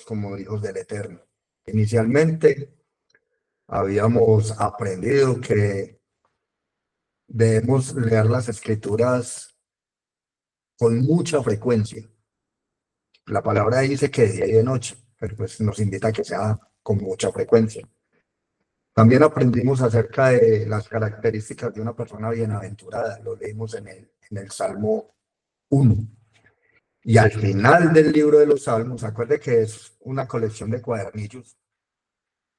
como hijos del Eterno. Inicialmente habíamos aprendido que debemos leer las Escrituras con mucha frecuencia. La palabra dice que de día y de noche, pero pues nos invita a que sea con mucha frecuencia. También aprendimos acerca de las características de una persona bienaventurada, lo leímos en el Salmo 1. Y al final del libro de los Salmos, acuerde que es una colección de cuadernillos,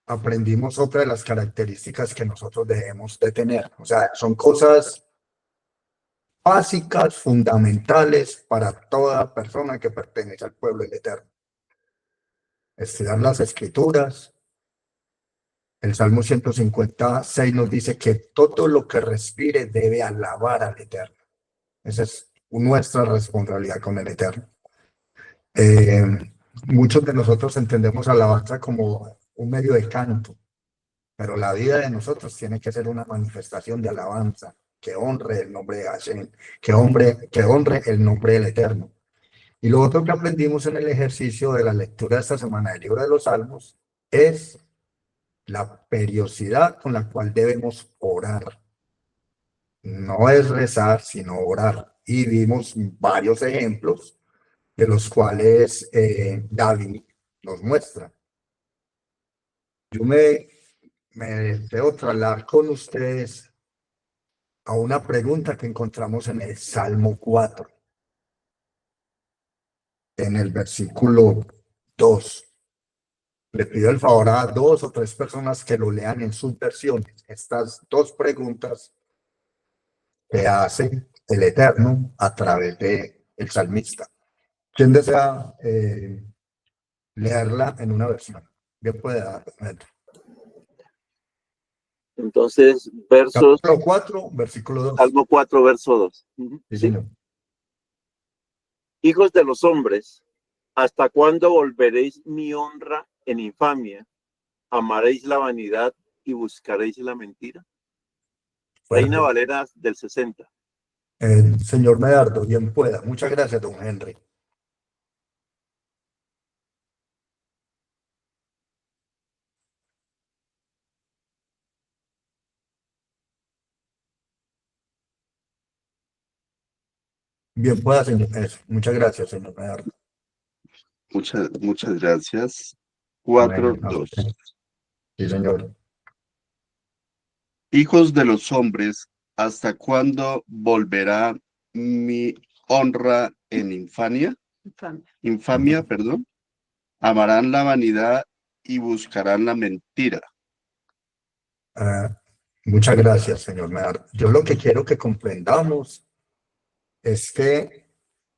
aprendimos otra de las características que nosotros debemos de tener. O sea, son cosas básicas, fundamentales para toda persona que pertenece al pueblo del Eterno. Estudiar las Escrituras. El Salmo 156 nos dice que todo lo que respire debe alabar al Eterno. Esa es nuestra responsabilidad con el Eterno. Muchos de nosotros entendemos alabanza como un medio de canto, pero la vida de nosotros tiene que ser una manifestación de alabanza que honre el nombre de Hashem, que honre el nombre del Eterno. Y lo otro que aprendimos en el ejercicio de la lectura de esta semana del libro de los Salmos es la periodicidad con la cual debemos orar. No es rezar, sino orar. Y vimos varios ejemplos de los cuales David nos muestra. Yo me deseo trasladar con ustedes a una pregunta que encontramos en el Salmo 4, en el versículo 2. Le pido el favor a 2 o 3 personas que lo lean en sus versiones. Estas dos preguntas que hace el Eterno a través de el salmista. ¿Quién desea leerla en una versión? Bien puede dar. Entonces, versos... Capítulo 4, versículo 2. Salmo 4, verso 2. Sí, señor. Hijos de los hombres, ¿hasta cuándo volveréis mi honra en infamia? ¿Amaréis la vanidad y buscaréis la mentira? Reina Valera del 60. Señor Medardo, bien pueda. Muchas gracias, don Henry. Bien pueda, señor. Muchas gracias, señor Medardo. Muchas gracias. 4:2. Sí, señor. Hijos de los hombres, ¿hasta cuándo volverá mi honra en infamia? Infamia, perdón. Amarán la vanidad y buscarán la mentira. Muchas gracias, señor Medardo. Yo lo que quiero que comprendamos es que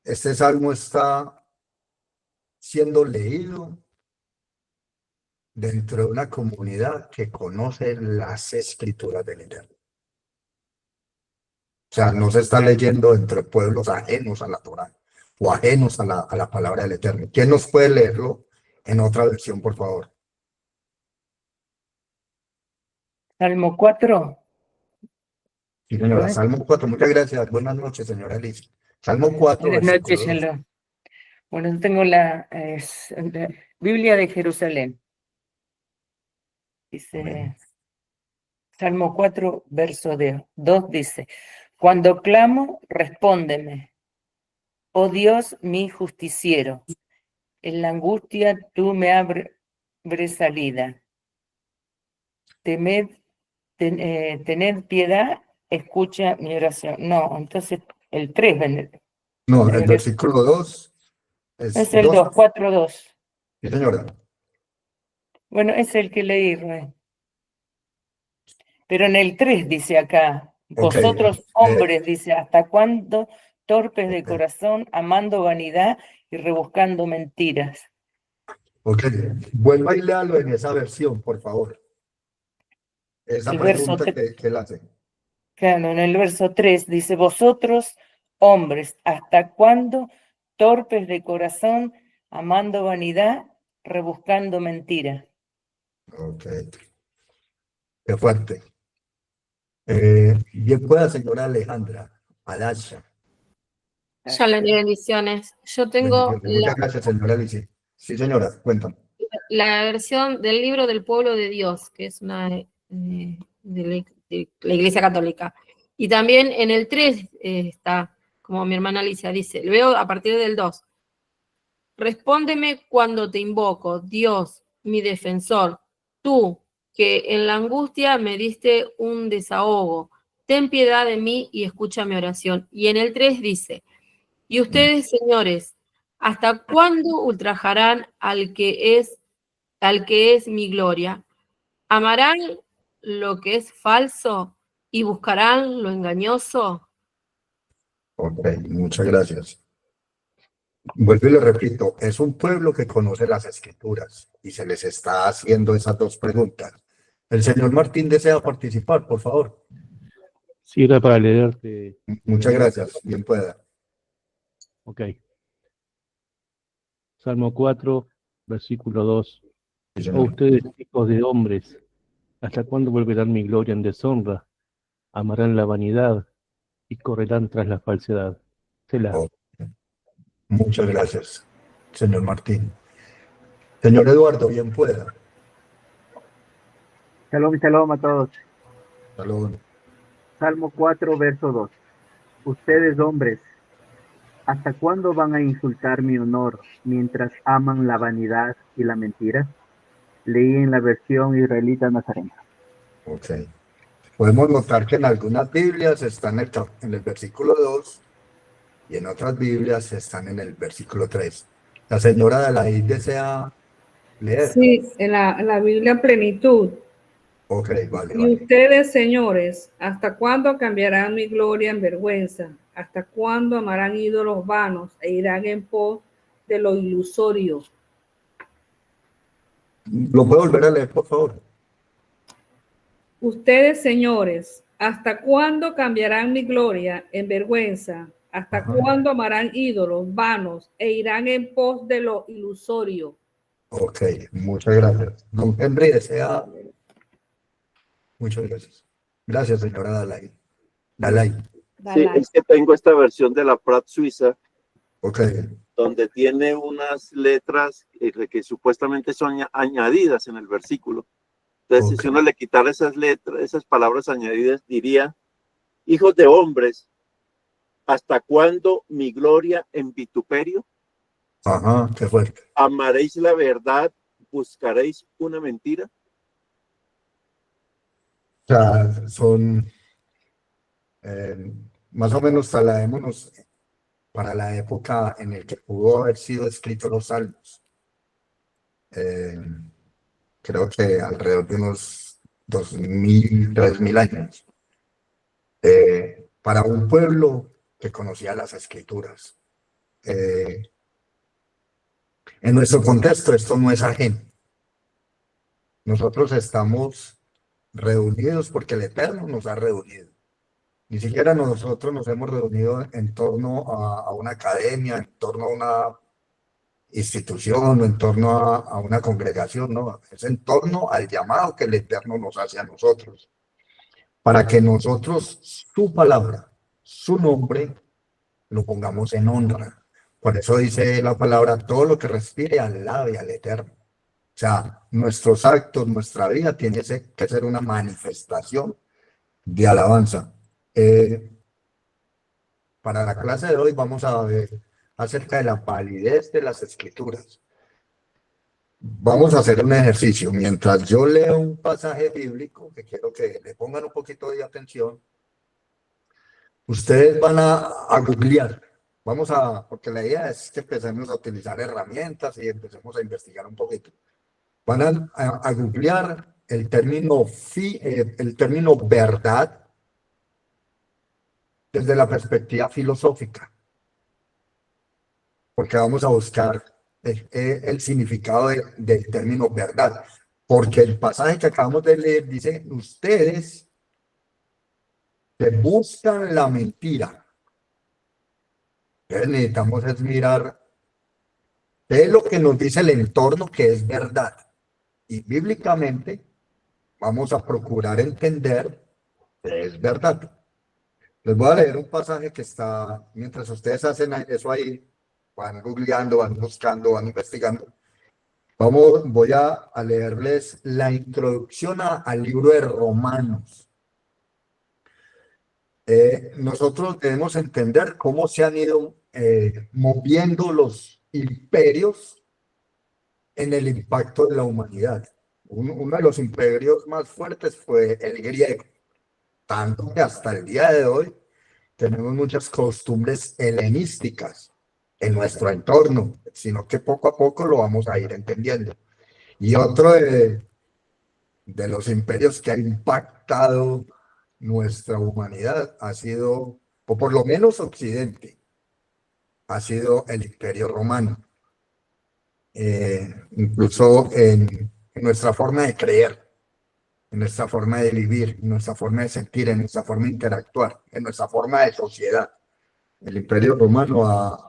este salmo está siendo leído dentro de una comunidad que conoce las escrituras del Eterno. O sea, no se está leyendo entre pueblos ajenos a la Torá o ajenos a la palabra del Eterno. ¿Quién nos puede leerlo en otra versión, por favor? Salmo 4. Sí, señora. Salmo 4. Muchas gracias. Buenas noches, señora Alicia. Salmo 4. Buenas noches, Shalom. Bueno, tengo la Biblia de Jerusalén. Dice, Salmo 4, verso 2 dice, cuando clamo, respóndeme, oh Dios, mi justiciero. En la angustia tú me abres salida. Tened piedad, escucha mi oración. No, entonces el 3. No, el versículo 2 es el 2, 4, 2. Sí, señora. Bueno, es el que leí, Rubén. Pero en el 3 dice acá, vosotros hombres, dice, ¿hasta cuándo torpes de corazón, amando vanidad y rebuscando mentiras? Ok, vuelva y léalo en esa versión, por favor. Esa pregunta que él hace. Claro, en el verso 3 dice, vosotros hombres, ¿hasta cuándo torpes de corazón, amando vanidad, rebuscando mentiras? Ok. Qué fuerte. Bien pueda, señora Alejandra Adasha. Shalom y bendiciones. Yo tengo Muchas gracias, señora Alicia. Sí, señora, cuéntame. La versión del libro del pueblo de Dios, que es una de la Iglesia Católica. Y también en el 3 está, como mi hermana Alicia dice, lo veo a partir del 2. Respóndeme cuando te invoco, Dios, mi defensor, tú, que en la angustia me diste un desahogo. Ten piedad de mí y escucha mi oración. Y en el 3 dice, y ustedes, señores, ¿hasta cuándo ultrajarán al que es mi gloria? ¿Amarán lo que es falso y buscarán lo engañoso? Ok, muchas gracias. Vuelvo y le repito, es un pueblo que conoce las escrituras y se les está haciendo esas dos preguntas. El señor Martín desea participar, por favor. Sí, era para leerte. Muchas gracias, bien pueda. Ok. Salmo 4, versículo 2. Sí, Oh, señor. ustedes, hijos de hombres, ¿hasta cuándo volverán mi gloria en deshonra? Amarán la vanidad y correrán tras la falsedad. Selah. Oh, muchas gracias, señor Martín. Señor Eduardo, bien pueda. Shalom, shalom a todos. Saludos. Salmo 4, verso 2. Ustedes, hombres, ¿hasta cuándo van a insultar mi honor mientras aman la vanidad y la mentira? Leí en la versión israelita nazarena. Ok. Podemos notar que en algunas Biblias están en el versículo 2 y en otras Biblias están en el versículo 3. La señora Dalaí desea leer. Sí, en la Biblia plenitud. Ok, vale, Y vale. ustedes, señores, ¿hasta cuándo cambiarán mi gloria en vergüenza? ¿Hasta cuándo amarán ídolos vanos e irán en pos de lo ilusorio? ¿Lo puedo volver a leer, por favor? Ustedes, señores, ¿hasta cuándo cambiarán mi gloria en vergüenza? ¿Hasta Ajá. cuándo amarán ídolos vanos e irán en pos de lo ilusorio? Ok, muchas gracias. Don Henry desea. Muchas gracias. Gracias, señora Dalai. Dalai. Sí, es que tengo esta versión de la Prat suiza, Ok, donde tiene unas letras que supuestamente son añadidas en el versículo. Entonces, Ok. si uno le quitara esas letras, esas palabras añadidas, diría, hijos de hombres, ¿hasta cuándo mi gloria en vituperio? Ajá, qué fuerte. ¿Amaréis la verdad? ¿Buscaréis una mentira? O sea, son más o menos trasladémonos para la época en la que pudo haber sido escritos los salmos. Creo que alrededor de unos 2000, 3000 años. Para un pueblo que conocía las escrituras. En nuestro contexto esto no es ajeno. Nosotros estamos reunidos porque el Eterno nos ha reunido. Ni siquiera nosotros nos hemos reunido en torno a una academia, en torno a una institución o en torno a una congregación, no, es en torno al llamado que el Eterno nos hace a nosotros, para que nosotros su palabra, su nombre, lo pongamos en honra. Por eso dice la palabra, todo lo que respire alabe al Eterno. O sea, nuestros actos, nuestra vida tiene que ser una manifestación de alabanza. Para la clase de hoy vamos a ver acerca de la validez de las escrituras. Vamos a hacer un ejercicio. Mientras yo leo un pasaje bíblico, que quiero que le pongan un poquito de atención, ustedes van a googlear. Porque la idea es que empecemos a utilizar herramientas y empecemos a investigar un poquito. Van a googlear el término verdad desde la perspectiva filosófica, porque vamos a buscar el significado del término verdad, porque el pasaje que acabamos de leer dice, ustedes que buscan la mentira. Entonces necesitamos es mirar qué es lo que nos dice el entorno que es verdad, y bíblicamente vamos a procurar entender qué es verdad. Les voy a leer un pasaje que está, mientras ustedes hacen eso ahí, van googleando, van buscando, van investigando. Voy a leerles la introducción al libro de Romanos. Nosotros debemos entender cómo se han ido moviendo los imperios en el impacto de la humanidad. Uno de los imperios más fuertes fue el griego, tanto que hasta el día de hoy tenemos muchas costumbres helenísticas en nuestro entorno, sino que poco a poco lo vamos a ir entendiendo. Y otro de los imperios que ha impactado nuestra humanidad ha sido, o por lo menos Occidente, ha sido el Imperio Romano. Incluso en nuestra forma de creer, en nuestra forma de vivir, en nuestra forma de sentir, en nuestra forma de interactuar, en nuestra forma de sociedad. El Imperio Romano ha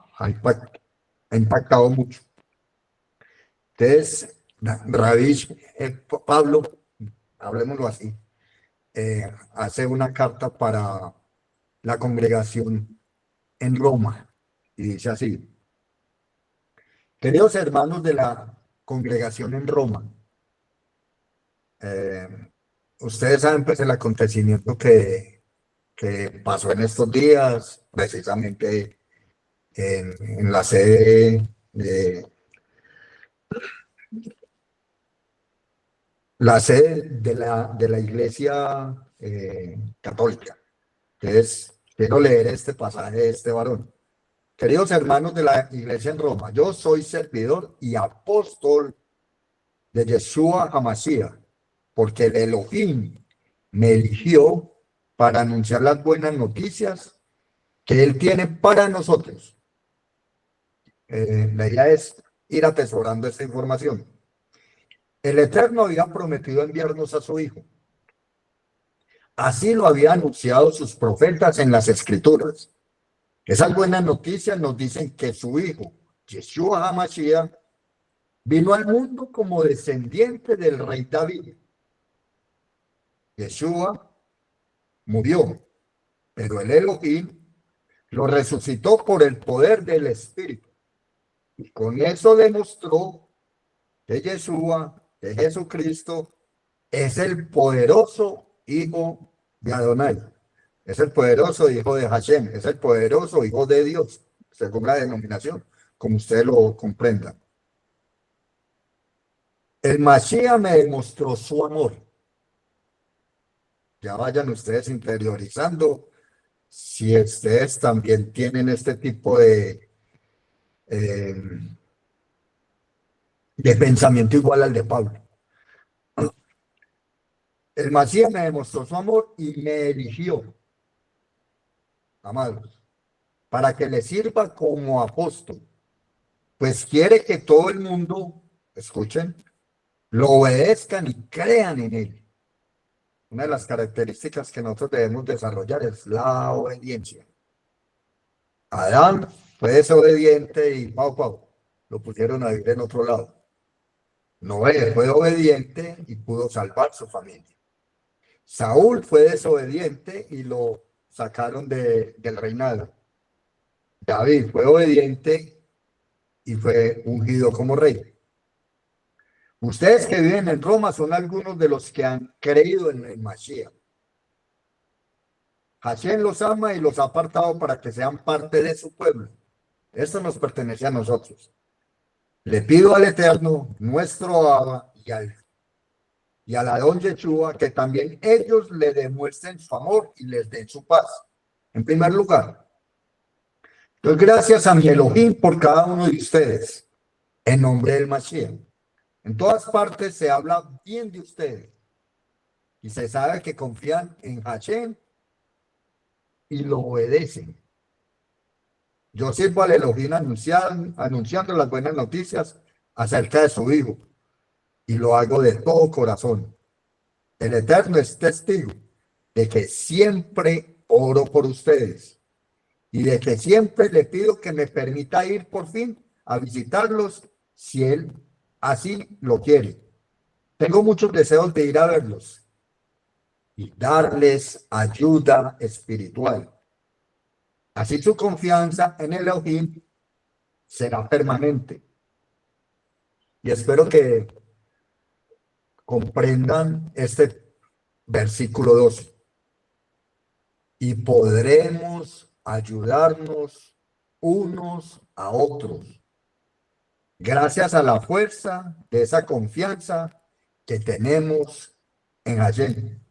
impactado mucho. Entonces, Rabí Pablo, hablemoslo así, hace una carta para la congregación en Roma y dice así: queridos hermanos de la congregación en Roma, ustedes saben pues el acontecimiento que pasó en estos días, precisamente en la sede de la Iglesia Católica. Entonces, quiero leer este pasaje de este varón. Queridos hermanos de la Iglesia en Roma, yo soy servidor y apóstol de Yeshua HaMashiach, porque el Elohim me eligió para anunciar las buenas noticias que Él tiene para nosotros. La idea es ir atesorando esta información. El Eterno había prometido enviarnos a su Hijo. Así lo habían anunciado sus profetas en las Escrituras. Esas buenas noticias nos dicen que su Hijo, Yeshua HaMashiach, vino al mundo como descendiente del rey David. Yeshua murió, pero el Elohim lo resucitó por el poder del Espíritu. Y con eso demostró que Yeshua, que Jesucristo, es el poderoso Hijo de Adonai. Es el poderoso Hijo de Hashem. Es el poderoso Hijo de Dios, según la denominación, como usted lo comprenda. El Mashiach me demostró su amor. Ya vayan ustedes interiorizando si ustedes también tienen este tipo de pensamiento igual al de Pablo. El Mashiach me demostró su amor y me eligió, amados, para que le sirva como apóstol, pues quiere que todo el mundo, escuchen, lo obedezcan y crean en él. Una de las características que nosotros debemos desarrollar es la obediencia. Adán fue desobediente y lo pusieron a vivir en otro lado. Noé fue obediente y pudo salvar su familia. Saúl fue desobediente y lo sacaron del reinado. David fue obediente y fue ungido como rey. Ustedes que viven en Roma son algunos de los que han creído en el Mashiach. Hashem los ama y los ha apartado para que sean parte de su pueblo. Esto nos pertenece a nosotros. Le pido al Eterno, nuestro Abba, y al Adón Yeshua, que también ellos le demuestren su amor y les den su paz. En primer lugar, doy gracias a mi Elohim por cada uno de ustedes, en nombre del Mashiach. En todas partes se habla bien de ustedes y se sabe que confían en Hashem y lo obedecen. Yo sirvo al Elohim anunciando las buenas noticias acerca de su Hijo y lo hago de todo corazón. El Eterno es testigo de que siempre oro por ustedes y de que siempre le pido que me permita ir por fin a visitarlos si Él así lo quiere. Tengo muchos deseos de ir a verlos y darles ayuda espiritual. Así su confianza en el Elohim será permanente. Y espero que comprendan este versículo 12. Y podremos ayudarnos unos a otros, gracias a la fuerza de esa confianza que tenemos en Hashem.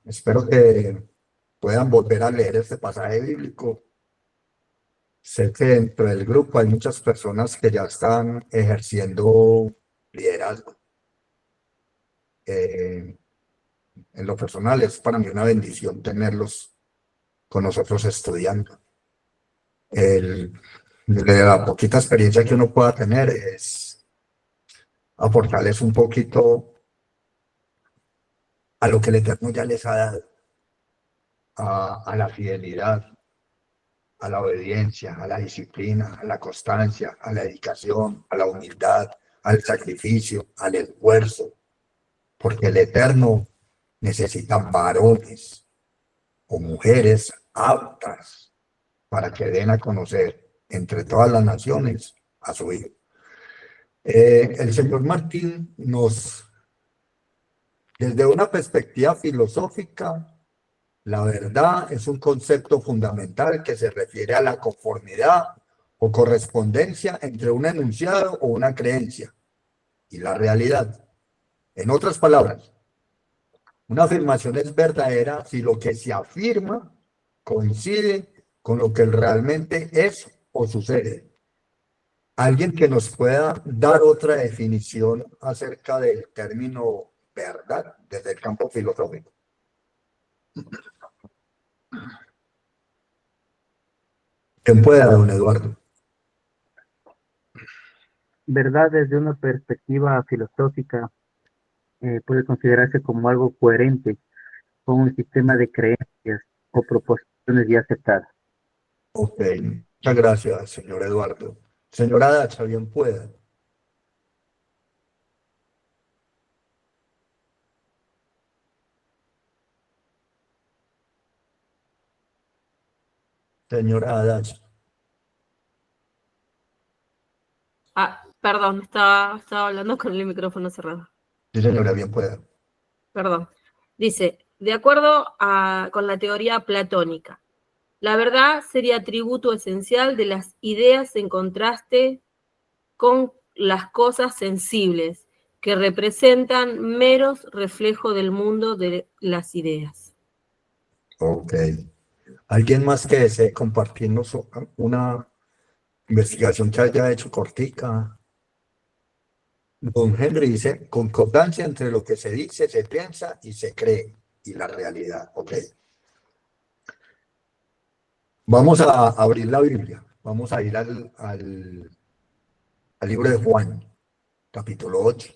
Espero que puedan volver a leer este pasaje bíblico. Sé que dentro del grupo hay muchas personas que ya están ejerciendo liderazgo. En lo personal es para mí una bendición tenerlos con nosotros estudiando. De la poquita experiencia que uno pueda tener es aportarles un poquito a lo que el Eterno ya les ha dado, a la fidelidad, a la obediencia, a la disciplina, a la constancia, a la dedicación, a la humildad, al sacrificio, al esfuerzo, porque el Eterno necesita varones o mujeres aptas para que den a conocer entre todas las naciones a su Hijo. El señor Martín desde una perspectiva filosófica, la verdad es un concepto fundamental que se refiere a la conformidad o correspondencia entre un enunciado o una creencia y la realidad. En otras palabras, una afirmación es verdadera si lo que se afirma coincide con lo que realmente es o sucede. Alguien que nos pueda dar otra definición acerca del término verdad desde el campo filosófico. ¿Quién pueda, don Eduardo? Verdad desde una perspectiva filosófica puede considerarse como algo coherente con un sistema de creencias o proposiciones ya aceptadas. Ok, muchas gracias, señor Eduardo. Señora Dacha, bien pueda. Señora Dacha. Ah, perdón, estaba hablando con el micrófono cerrado. Sí, señora, bien pueda. Perdón. Dice, de acuerdo con la teoría platónica, la verdad sería atributo esencial de las ideas en contraste con las cosas sensibles, que representan meros reflejos del mundo de las ideas. Ok. ¿Alguien más que desee compartirnos una investigación que haya hecho cortica? Don Henry dice, concordancia entre lo que se dice, se piensa y se cree y la realidad. Ok. Vamos a abrir la Biblia. Vamos a ir al libro de Juan, capítulo 8.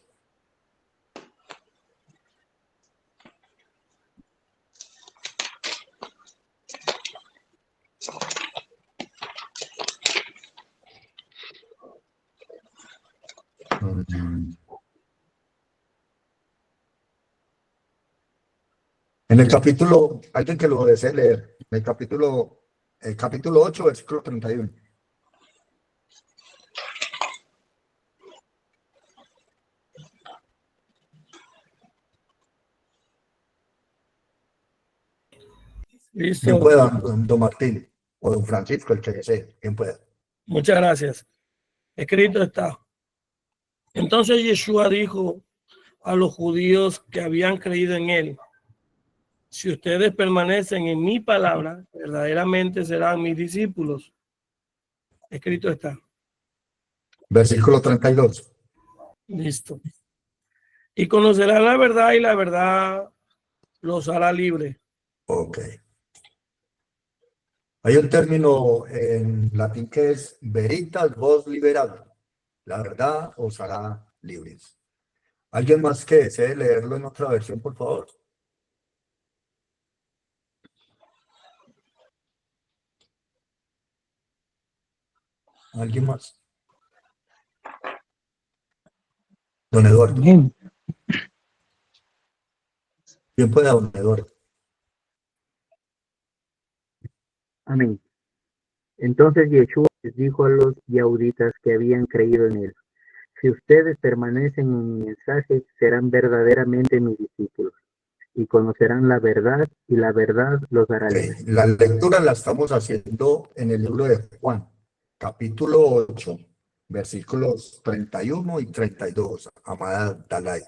En el capítulo, alguien que lo desee leer, en el capítulo 8, versículo 31. Listo. ¿Quién pueda, don Martín o don Francisco, el que desee? ¿Quién pueda? Muchas gracias. Escrito está. Entonces Yeshua dijo a los judíos que habían creído en él: si ustedes permanecen en mi palabra, verdaderamente serán mis discípulos. Escrito está. Versículo 32. Listo. Y conocerán la verdad y la verdad los hará libres. Ok. Hay un término en latín que es veritas vos liberatum. La verdad os hará libres. ¿Alguien más que desee leerlo en otra versión, por favor? ¿Alguien más? Don Eduardo. Bien. ¿Quién puede, don Eduardo? Amén. Entonces Yeshua les dijo a los yahuditas que habían creído en él: si ustedes permanecen en mi mensaje, serán verdaderamente mis discípulos y conocerán la verdad, y la verdad los hará libres. La lectura la estamos haciendo en el libro de Juan, capítulo 8, versículos 31 y 32, amada Dalai.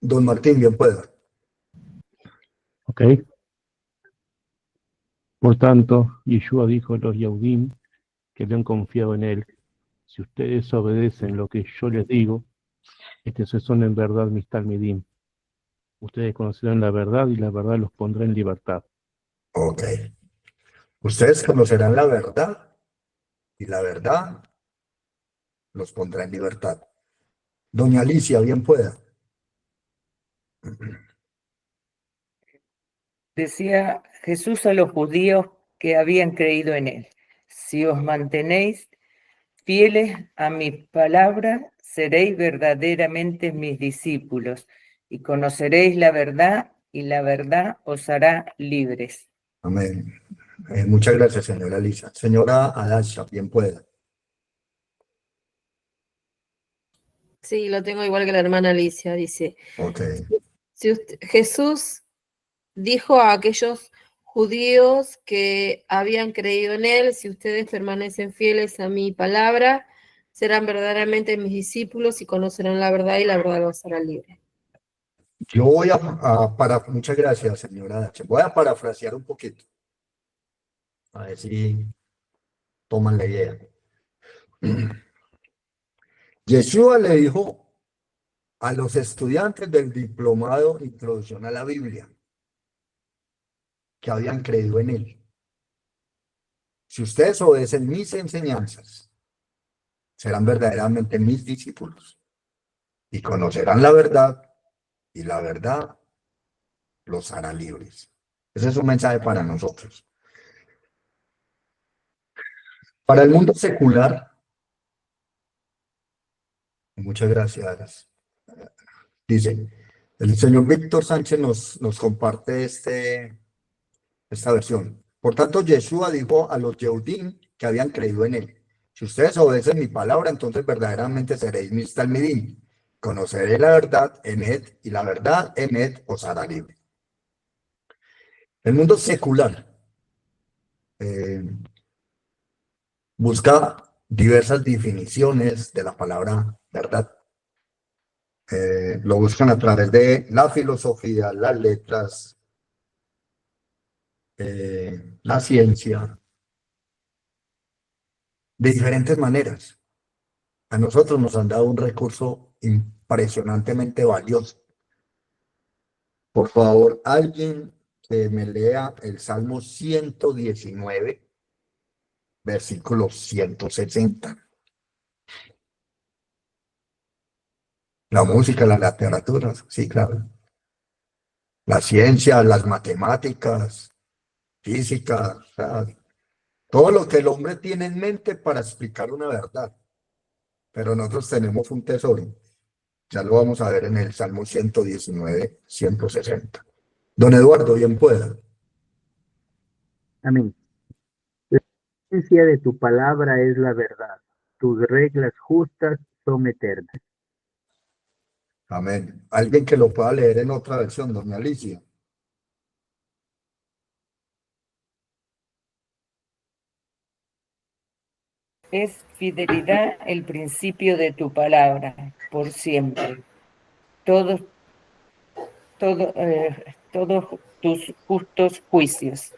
Don Martín, bien pueda. Ok. Por tanto, Yeshua dijo a los Yahudim que habían confiado en él: si ustedes obedecen lo que yo les digo, estos son en verdad mis talmidim. Ustedes conocerán la verdad y la verdad los pondrá en libertad. Ok. Ustedes conocerán la verdad y la verdad los pondrá en libertad. Doña Alicia, bien pueda. Decía Jesús a los judíos que habían creído en él: si os mantenéis fieles a mi palabra, seréis verdaderamente mis discípulos y conoceréis la verdad, y la verdad os hará libres. Amén. Muchas gracias, señora Alicia. Señora Adasha, bien pueda. Sí, lo tengo igual que la hermana Alicia, dice. Ok. Jesús dijo a aquellos judíos que habían creído en él: si ustedes permanecen fieles a mi palabra, serán verdaderamente mis discípulos y conocerán la verdad, y la verdad los hará libres. Yo voy muchas gracias, señora Adasha. Voy a parafrasear un poquito. A ver si toman la idea. Yeshua le dijo a los estudiantes del diplomado Introducción a la Biblia que habían creído en él: si ustedes obedecen mis enseñanzas, serán verdaderamente mis discípulos y conocerán la verdad, y la verdad los hará libres. Ese es un mensaje para nosotros. Para el mundo secular, muchas gracias. Dice, el señor Víctor Sánchez nos comparte esta versión. Por tanto, Yeshua dijo a los Yehudim que habían creído en él: si ustedes obedecen mi palabra, entonces verdaderamente seréis mis talmidim. Conoceré la verdad, Emet, y la verdad, Emet, os hará libre. El mundo secular busca diversas definiciones de la palabra verdad. Lo buscan a través de la filosofía, las letras, la ciencia, de diferentes maneras. A nosotros nos han dado un recurso impresionantemente valioso. Por favor, alguien que me lea el Salmo 119, versículo 160. La música, la literatura, sí, claro. La ciencia, las matemáticas, física, o sea, todo lo que el hombre tiene en mente para explicar una verdad. Pero nosotros tenemos un tesoro. Ya lo vamos a ver en el Salmo 119, 160. Don Eduardo, bien pueda. Amén. La esencia de tu palabra es la verdad. Tus reglas justas son eternas. Amén. Alguien que lo pueda leer en otra versión, doña Alicia. Es fidelidad el principio de tu palabra, por siempre. Todos tus justos juicios.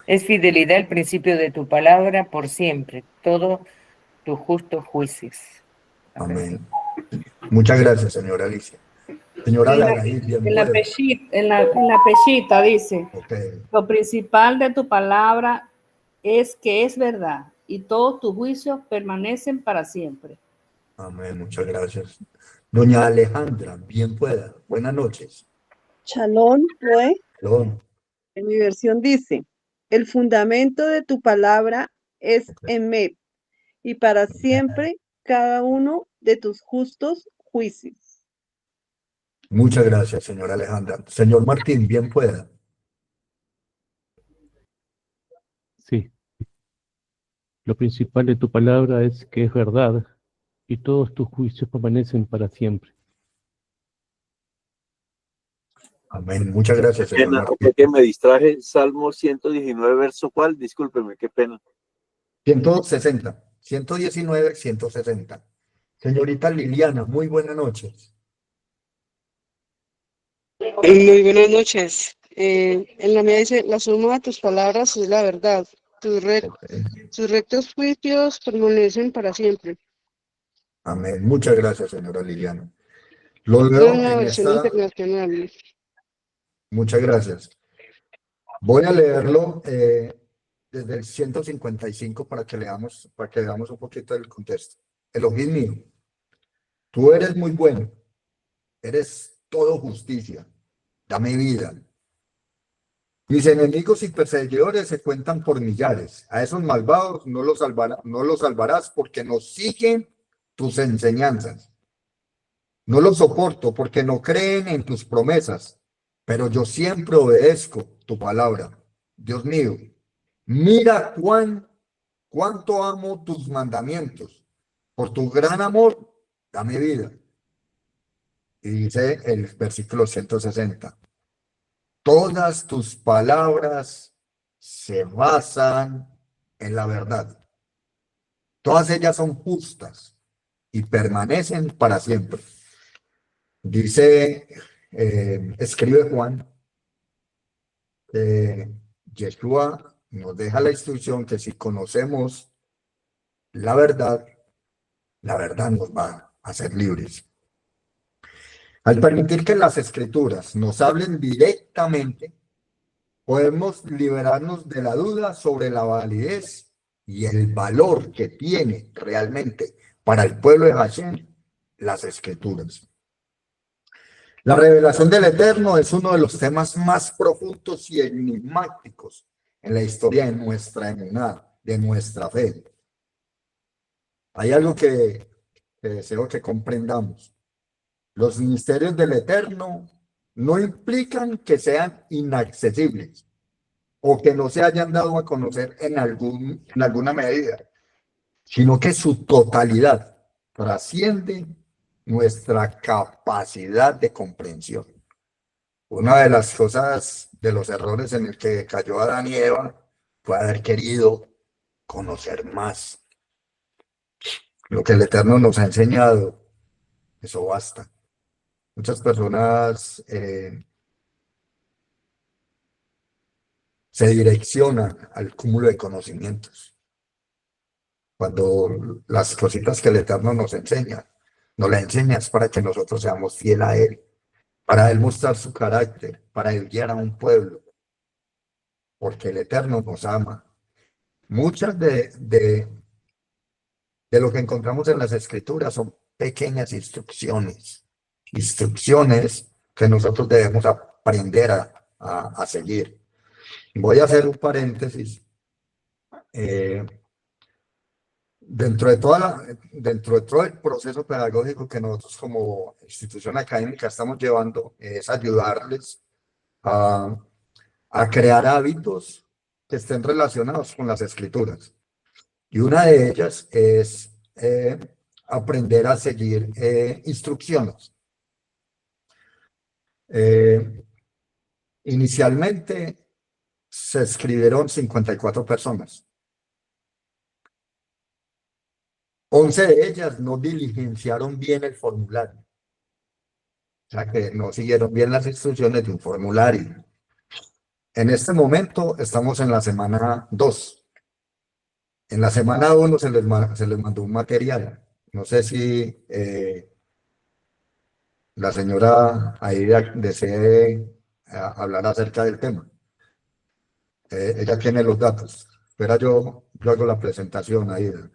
Es fidelidad el principio de tu palabra, por siempre. Todos tus justos juicios. Amén. Muchas gracias, señora Alicia. Señora Dalai, bien En la pueda. peshita dice: Ok. lo principal de tu palabra es que es verdad, y todos tus juicios permanecen para siempre. Amén, muchas gracias. Doña Alejandra, bien pueda. Buenas noches. Shalom, Rue, Shalom. en mi versión dice: el fundamento de tu palabra es Ok. Emet, y para siempre cada uno de tus justos juicios. Muchas gracias, señora Alejandra. Señor Martín, bien pueda. Sí, Lo principal de tu palabra es que es verdad y todos tus juicios permanecen para siempre. Amén. Muchas gracias, señor Pena, Martín. fue que me distraje. Salmo 119, verso ¿cuál? Discúlpeme, qué pena. 160, 119, 160. Señorita Liliana, muy buenas noches. Muy buenas noches. En la mía dice, la suma de tus palabras es la verdad. Tus rectos juicios permanecen para siempre. Amén. Muchas gracias, señora Liliana. Lo Esta es leo una en versión esta. internacional. Muchas gracias. Voy a leerlo desde el 155 para que veamos un poquito del contexto. Elohim mío, tú eres muy bueno, eres todo justicia, dame vida. Mis enemigos y perseguidores se cuentan por millares. A esos malvados no los salvarás porque no siguen tus enseñanzas. No los soporto porque no creen en tus promesas, pero yo siempre obedezco tu palabra. Dios mío, mira cuánto amo tus mandamientos. Por tu gran amor, dame vida. Y dice el versículo 160. Todas tus palabras se basan en la verdad. Todas ellas son justas y permanecen para siempre. Dice, escribe Juan, Yeshua nos deja la instrucción que si conocemos la verdad nos va a hacer libres. Al permitir que las escrituras nos hablen directamente, podemos liberarnos de la duda sobre la validez y el valor que tiene realmente para el pueblo de Hashem las escrituras. La revelación del Eterno es uno de los temas más profundos y enigmáticos en la historia de nuestra emuná, de nuestra fe. Hay algo que deseo que comprendamos. Los misterios del Eterno no implican que sean inaccesibles o que no se hayan dado a conocer en alguna medida, sino que su totalidad trasciende nuestra capacidad de comprensión. Una de las cosas, de los errores en el que cayó Adán y Eva, fue haber querido conocer más. Lo que el Eterno nos ha enseñado, eso basta. Muchas personas se direccionan al cúmulo de conocimientos, cuando las cositas que el Eterno nos enseña es para que nosotros seamos fieles a Él, para Él mostrar su carácter, para Él guiar a un pueblo, porque el Eterno nos ama. Muchas de lo que encontramos en las Escrituras son pequeñas instrucciones que nosotros debemos aprender a seguir. Voy a hacer un paréntesis. Dentro de todo el proceso pedagógico que nosotros como institución académica estamos llevando, es ayudarles a crear hábitos que estén relacionados con las escrituras. Y una de ellas es aprender a seguir instrucciones. Inicialmente se escribieron 54 personas. 11 de ellas no diligenciaron bien el formulario. O sea que no siguieron bien las instrucciones de un formulario. En este momento estamos en la semana 2. En la semana 1 se les mandó un material. No sé si la señora Aida desee hablar acerca del tema. Ella tiene los datos. Espera, yo hago la presentación, Aida.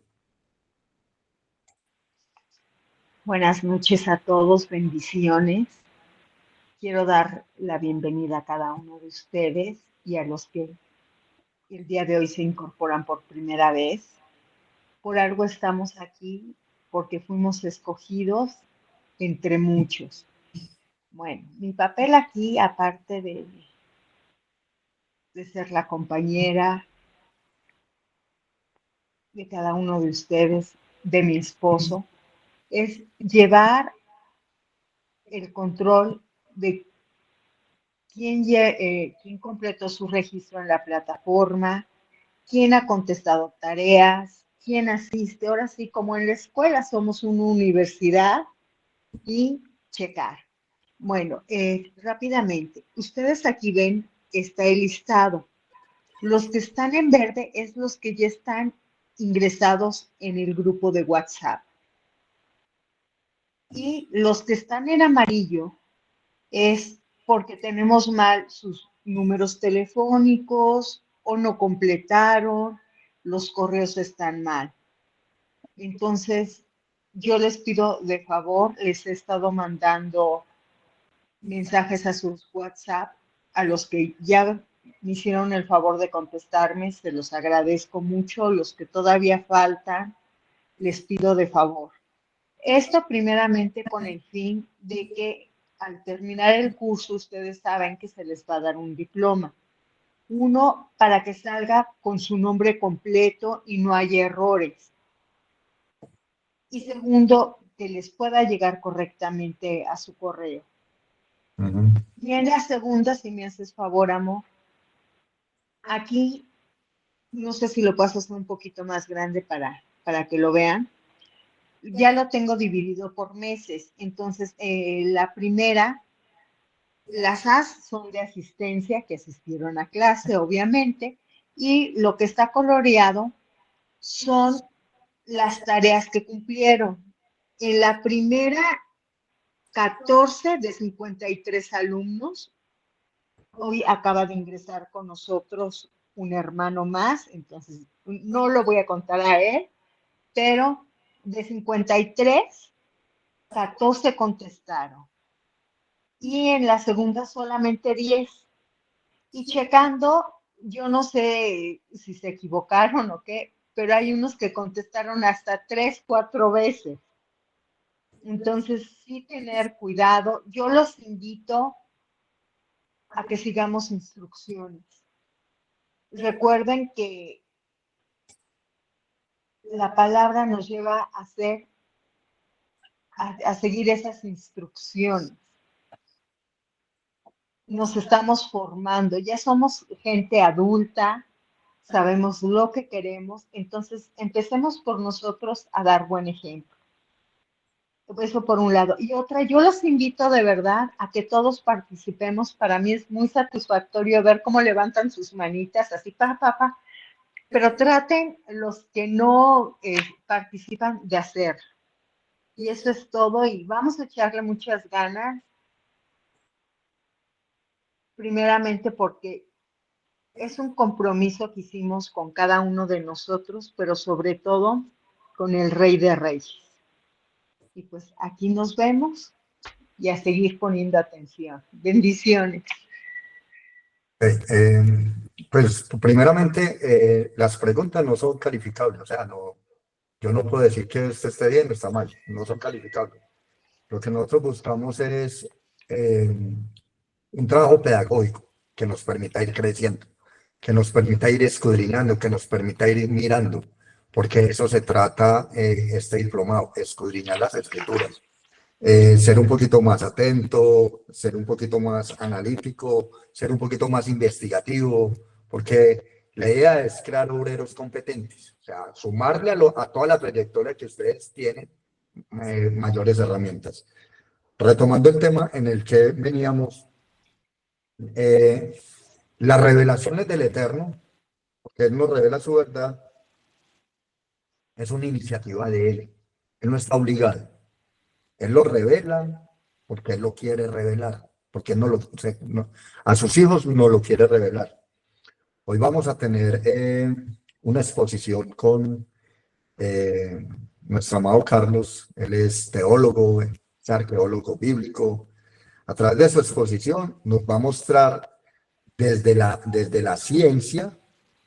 Buenas noches a todos, bendiciones. Quiero dar la bienvenida a cada uno de ustedes y a los que el día de hoy se incorporan por primera vez. Por algo estamos aquí, porque fuimos escogidos entre muchos. Bueno, mi papel aquí, aparte de ser la compañera de cada uno de ustedes, de mi esposo, es llevar el control de quién completó su registro en la plataforma, quién ha contestado tareas, quién asiste. Ahora sí, como en la escuela somos una universidad, y checar. Bueno, rápidamente, ustedes aquí ven, está el listado. Los que están en verde es los que ya están ingresados en el grupo de WhatsApp. Y los que están en amarillo es porque tenemos mal sus números telefónicos o no completaron, los correos están mal. Entonces, yo les pido de favor, les he estado mandando mensajes a sus WhatsApp, a los que ya me hicieron el favor de contestarme, se los agradezco mucho. Los que todavía faltan, les pido de favor. Esto primeramente con el fin de que al terminar el curso ustedes saben que se les va a dar un diploma. Uno, para que salga con su nombre completo y no haya errores. Y segundo, que les pueda llegar correctamente a su correo. Y en la segunda, si me haces favor, amor, aquí, no sé si lo puedo hacer un poquito más grande para que lo vean. Ya lo tengo dividido por meses. Entonces, la primera, las As son de asistencia, que asistieron a clase, obviamente, y lo que está coloreado son las tareas que cumplieron. En la primera, 14 de 53 alumnos. Hoy acaba de ingresar con nosotros un hermano más, entonces no lo voy a contar a él, pero de 53, 14 contestaron. Y en la segunda solamente 10. Y checando, yo no sé si se equivocaron o qué, pero hay unos que contestaron hasta 3, 4 veces. Entonces, sí tener cuidado. Yo los invito a que sigamos instrucciones. Recuerden que la palabra nos lleva a seguir esas instrucciones. Nos estamos formando, ya somos gente adulta, sabemos lo que queremos, entonces empecemos por nosotros a dar buen ejemplo. Eso por un lado. Y otra, yo los invito de verdad a que todos participemos. Para mí es muy satisfactorio ver cómo levantan sus manitas así, pero traten los que no participan de hacer. Y eso es todo, y vamos a echarle muchas ganas. Primeramente porque es un compromiso que hicimos con cada uno de nosotros, pero sobre todo con el Rey de Reyes. Y pues aquí nos vemos y a seguir poniendo atención. Bendiciones. Pues primeramente, las preguntas no son calificables, o sea, no, yo no puedo decir que usted esté bien o está mal, no son calificables. Lo que nosotros buscamos es un trabajo pedagógico que nos permita ir creciendo, que nos permita ir escudriñando, que nos permita ir mirando, porque eso se trata este diplomado, escudriñar las escrituras. Ser un poquito más atento, ser un poquito más analítico, ser un poquito más investigativo, porque la idea es crear obreros competentes, o sea, sumarle a toda la trayectoria que ustedes tienen mayores herramientas. Retomando el tema en el que veníamos, las revelaciones del Eterno, porque Él nos revela su verdad, es una iniciativa de Él. Él no está obligado. Él lo revela porque Él lo quiere revelar, porque a sus hijos no lo quiere revelar. Hoy vamos a tener una exposición con nuestro amado Carlos. Él es teólogo, es arqueólogo bíblico. A través de su exposición nos va a mostrar desde la ciencia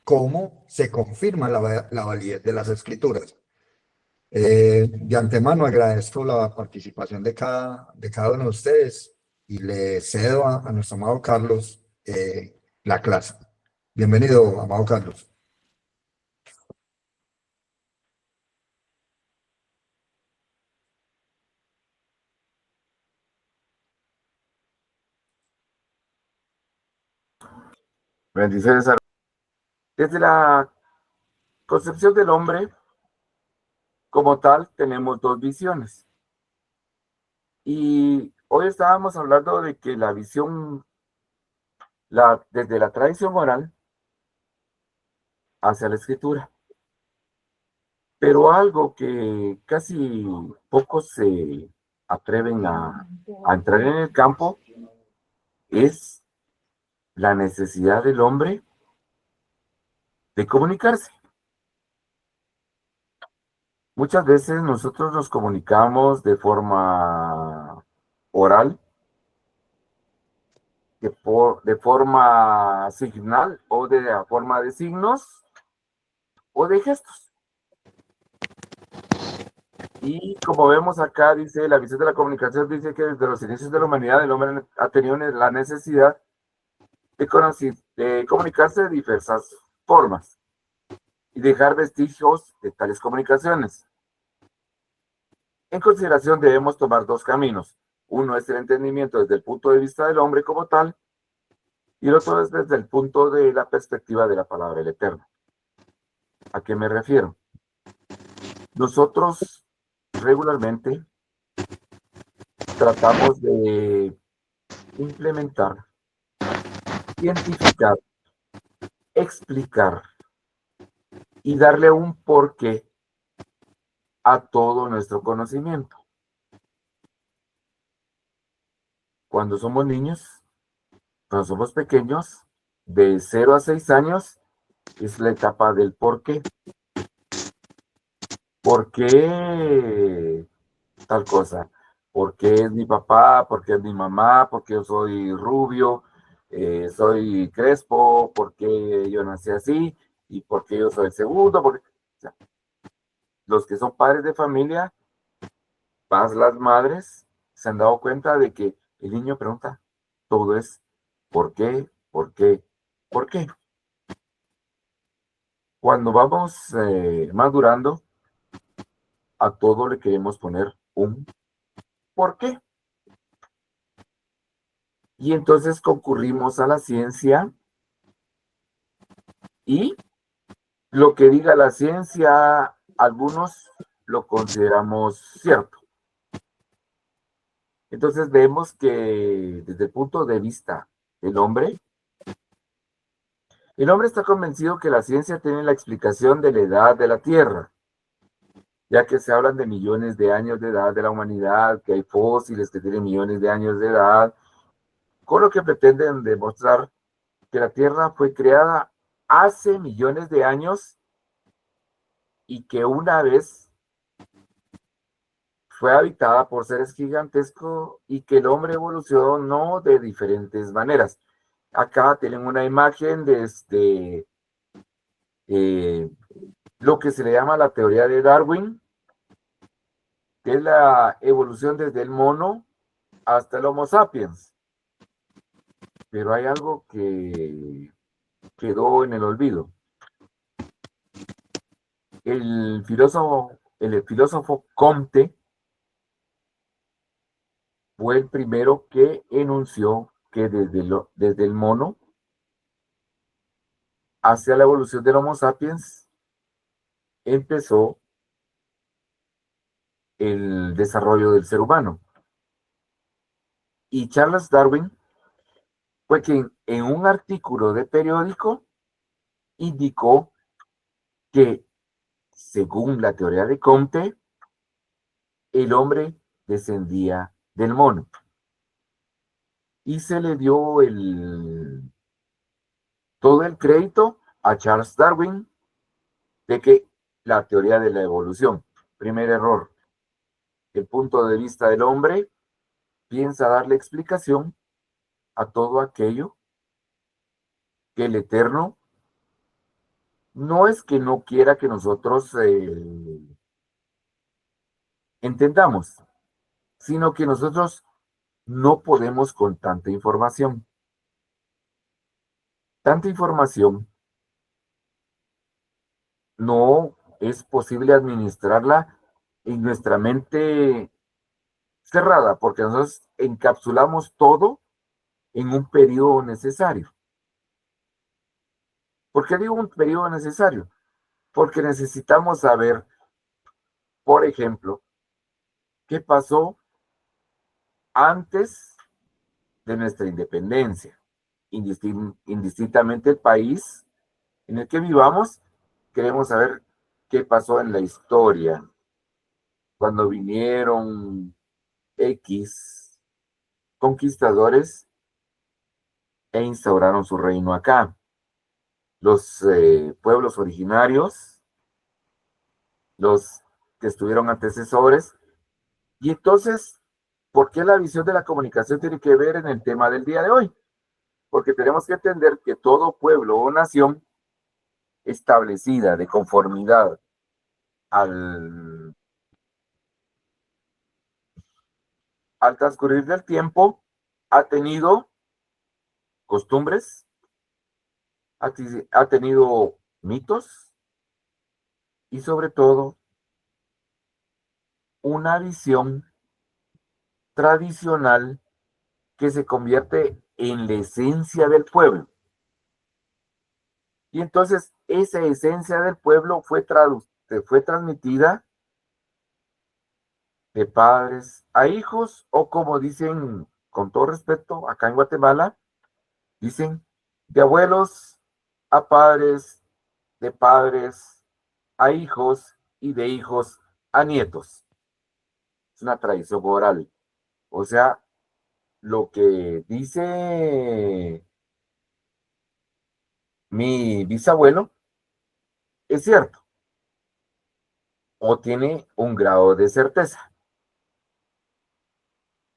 cómo se confirma la validez de las escrituras. De antemano agradezco la participación de cada uno de ustedes y le cedo a nuestro amado Carlos la clase. Bienvenido, amado Carlos. Bendiciones. Desde la concepción del hombre como tal, tenemos dos visiones. Y hoy estábamos hablando de que la visión, desde la tradición oral hacia la escritura. Pero algo que casi pocos se atreven a entrar en el campo es la necesidad del hombre de comunicarse. Muchas veces nosotros nos comunicamos de forma oral, de forma signal o de forma de signos o de gestos. Y como vemos acá, dice, la visión de la comunicación dice que desde los inicios de la humanidad el hombre ha tenido la necesidad de comunicarse de diversas formas y dejar vestigios de tales comunicaciones. En consideración debemos tomar dos caminos. Uno es el entendimiento desde el punto de vista del hombre como tal, y el otro es desde el punto de la perspectiva de la palabra del Eterno. ¿A qué me refiero? Nosotros regularmente tratamos de implementar, identificar, explicar y darle un porqué a todo nuestro conocimiento. Cuando somos niños, cuando somos pequeños, de 0 a 6 años, es la etapa del por qué. ¿Por qué tal cosa? ¿Por qué es mi papá? ¿Por qué es mi mamá? ¿Por qué yo soy rubio? ¿Soy crespo? ¿Por qué yo nací así? ¿Y por qué yo soy el segundo? O sea, los que son padres de familia, más las madres, se han dado cuenta de que el niño pregunta, todo es ¿por qué? ¿Por qué? ¿Por qué? Cuando vamos madurando, a todo le queremos poner un ¿por qué? Y entonces concurrimos a la ciencia y lo que diga la ciencia, algunos lo consideramos cierto. Entonces vemos que desde el punto de vista del hombre, el hombre está convencido que la ciencia tiene la explicación de la edad de la Tierra, ya que se hablan de millones de años de edad de la humanidad, que hay fósiles que tienen millones de años de edad, con lo que pretenden demostrar que la Tierra fue creada hace millones de años y que una vez fue habitada por seres gigantescos y que el hombre evolucionó de diferentes maneras. Acá tienen una imagen de lo que se le llama la teoría de Darwin, que es la evolución desde el mono hasta el Homo sapiens. Pero hay algo que quedó en el olvido. El filósofo Comte fue el primero que enunció que desde el mono hacia la evolución del Homo sapiens empezó el desarrollo del ser humano. Y Charles Darwin fue quien en un artículo de periódico indicó que, según la teoría de Comte, el hombre descendía del mono. Y se le dio todo el crédito a Charles Darwin de que la teoría de la evolución, primer error, el punto de vista del hombre piensa darle explicación a todo aquello que el Eterno no es que no quiera que nosotros entendamos, sino que nosotros no podemos con tanta información. Tanta información no es posible administrarla en nuestra mente cerrada, porque nosotros encapsulamos todo en un periodo necesario. ¿Por qué digo un periodo necesario? Porque necesitamos saber, por ejemplo, qué pasó antes de nuestra independencia. Indistintamente el país en el que vivamos, queremos saber qué pasó en la historia, cuando vinieron X conquistadores e instauraron su reino acá. Los pueblos originarios, los que estuvieron antecesores, y entonces, ¿por qué la visión de la comunicación tiene que ver en el tema del día de hoy? Porque tenemos que entender que todo pueblo o nación establecida de conformidad al transcurrir del tiempo ha tenido costumbres, ha tenido mitos y sobre todo una visión tradicional que se convierte en la esencia del pueblo. Y entonces esa esencia del pueblo fue transmitida de padres a hijos, o como dicen, con todo respeto, acá en Guatemala, dicen de abuelos a padres, de padres a hijos y de hijos a nietos. Es una tradición oral. O sea, lo que dice mi bisabuelo es cierto, o tiene un grado de certeza.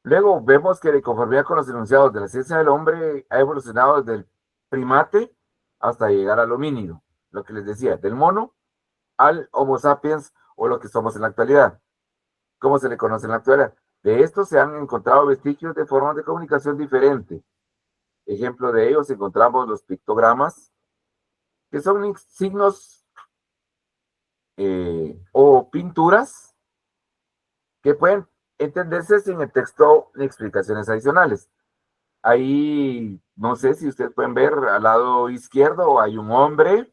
Luego vemos que de conformidad con los enunciados de la ciencia del hombre ha evolucionado desde el primate hasta llegar al homínido, lo que les decía, del mono al Homo sapiens, o lo que somos en la actualidad. ¿Cómo se le conoce en la actualidad? De esto se han encontrado vestigios de formas de comunicación diferentes. Ejemplo de ellos encontramos los pictogramas, que son signos o pinturas que pueden entenderse sin el texto ni explicaciones adicionales. Ahí, no sé si ustedes pueden ver, al lado izquierdo hay un hombre,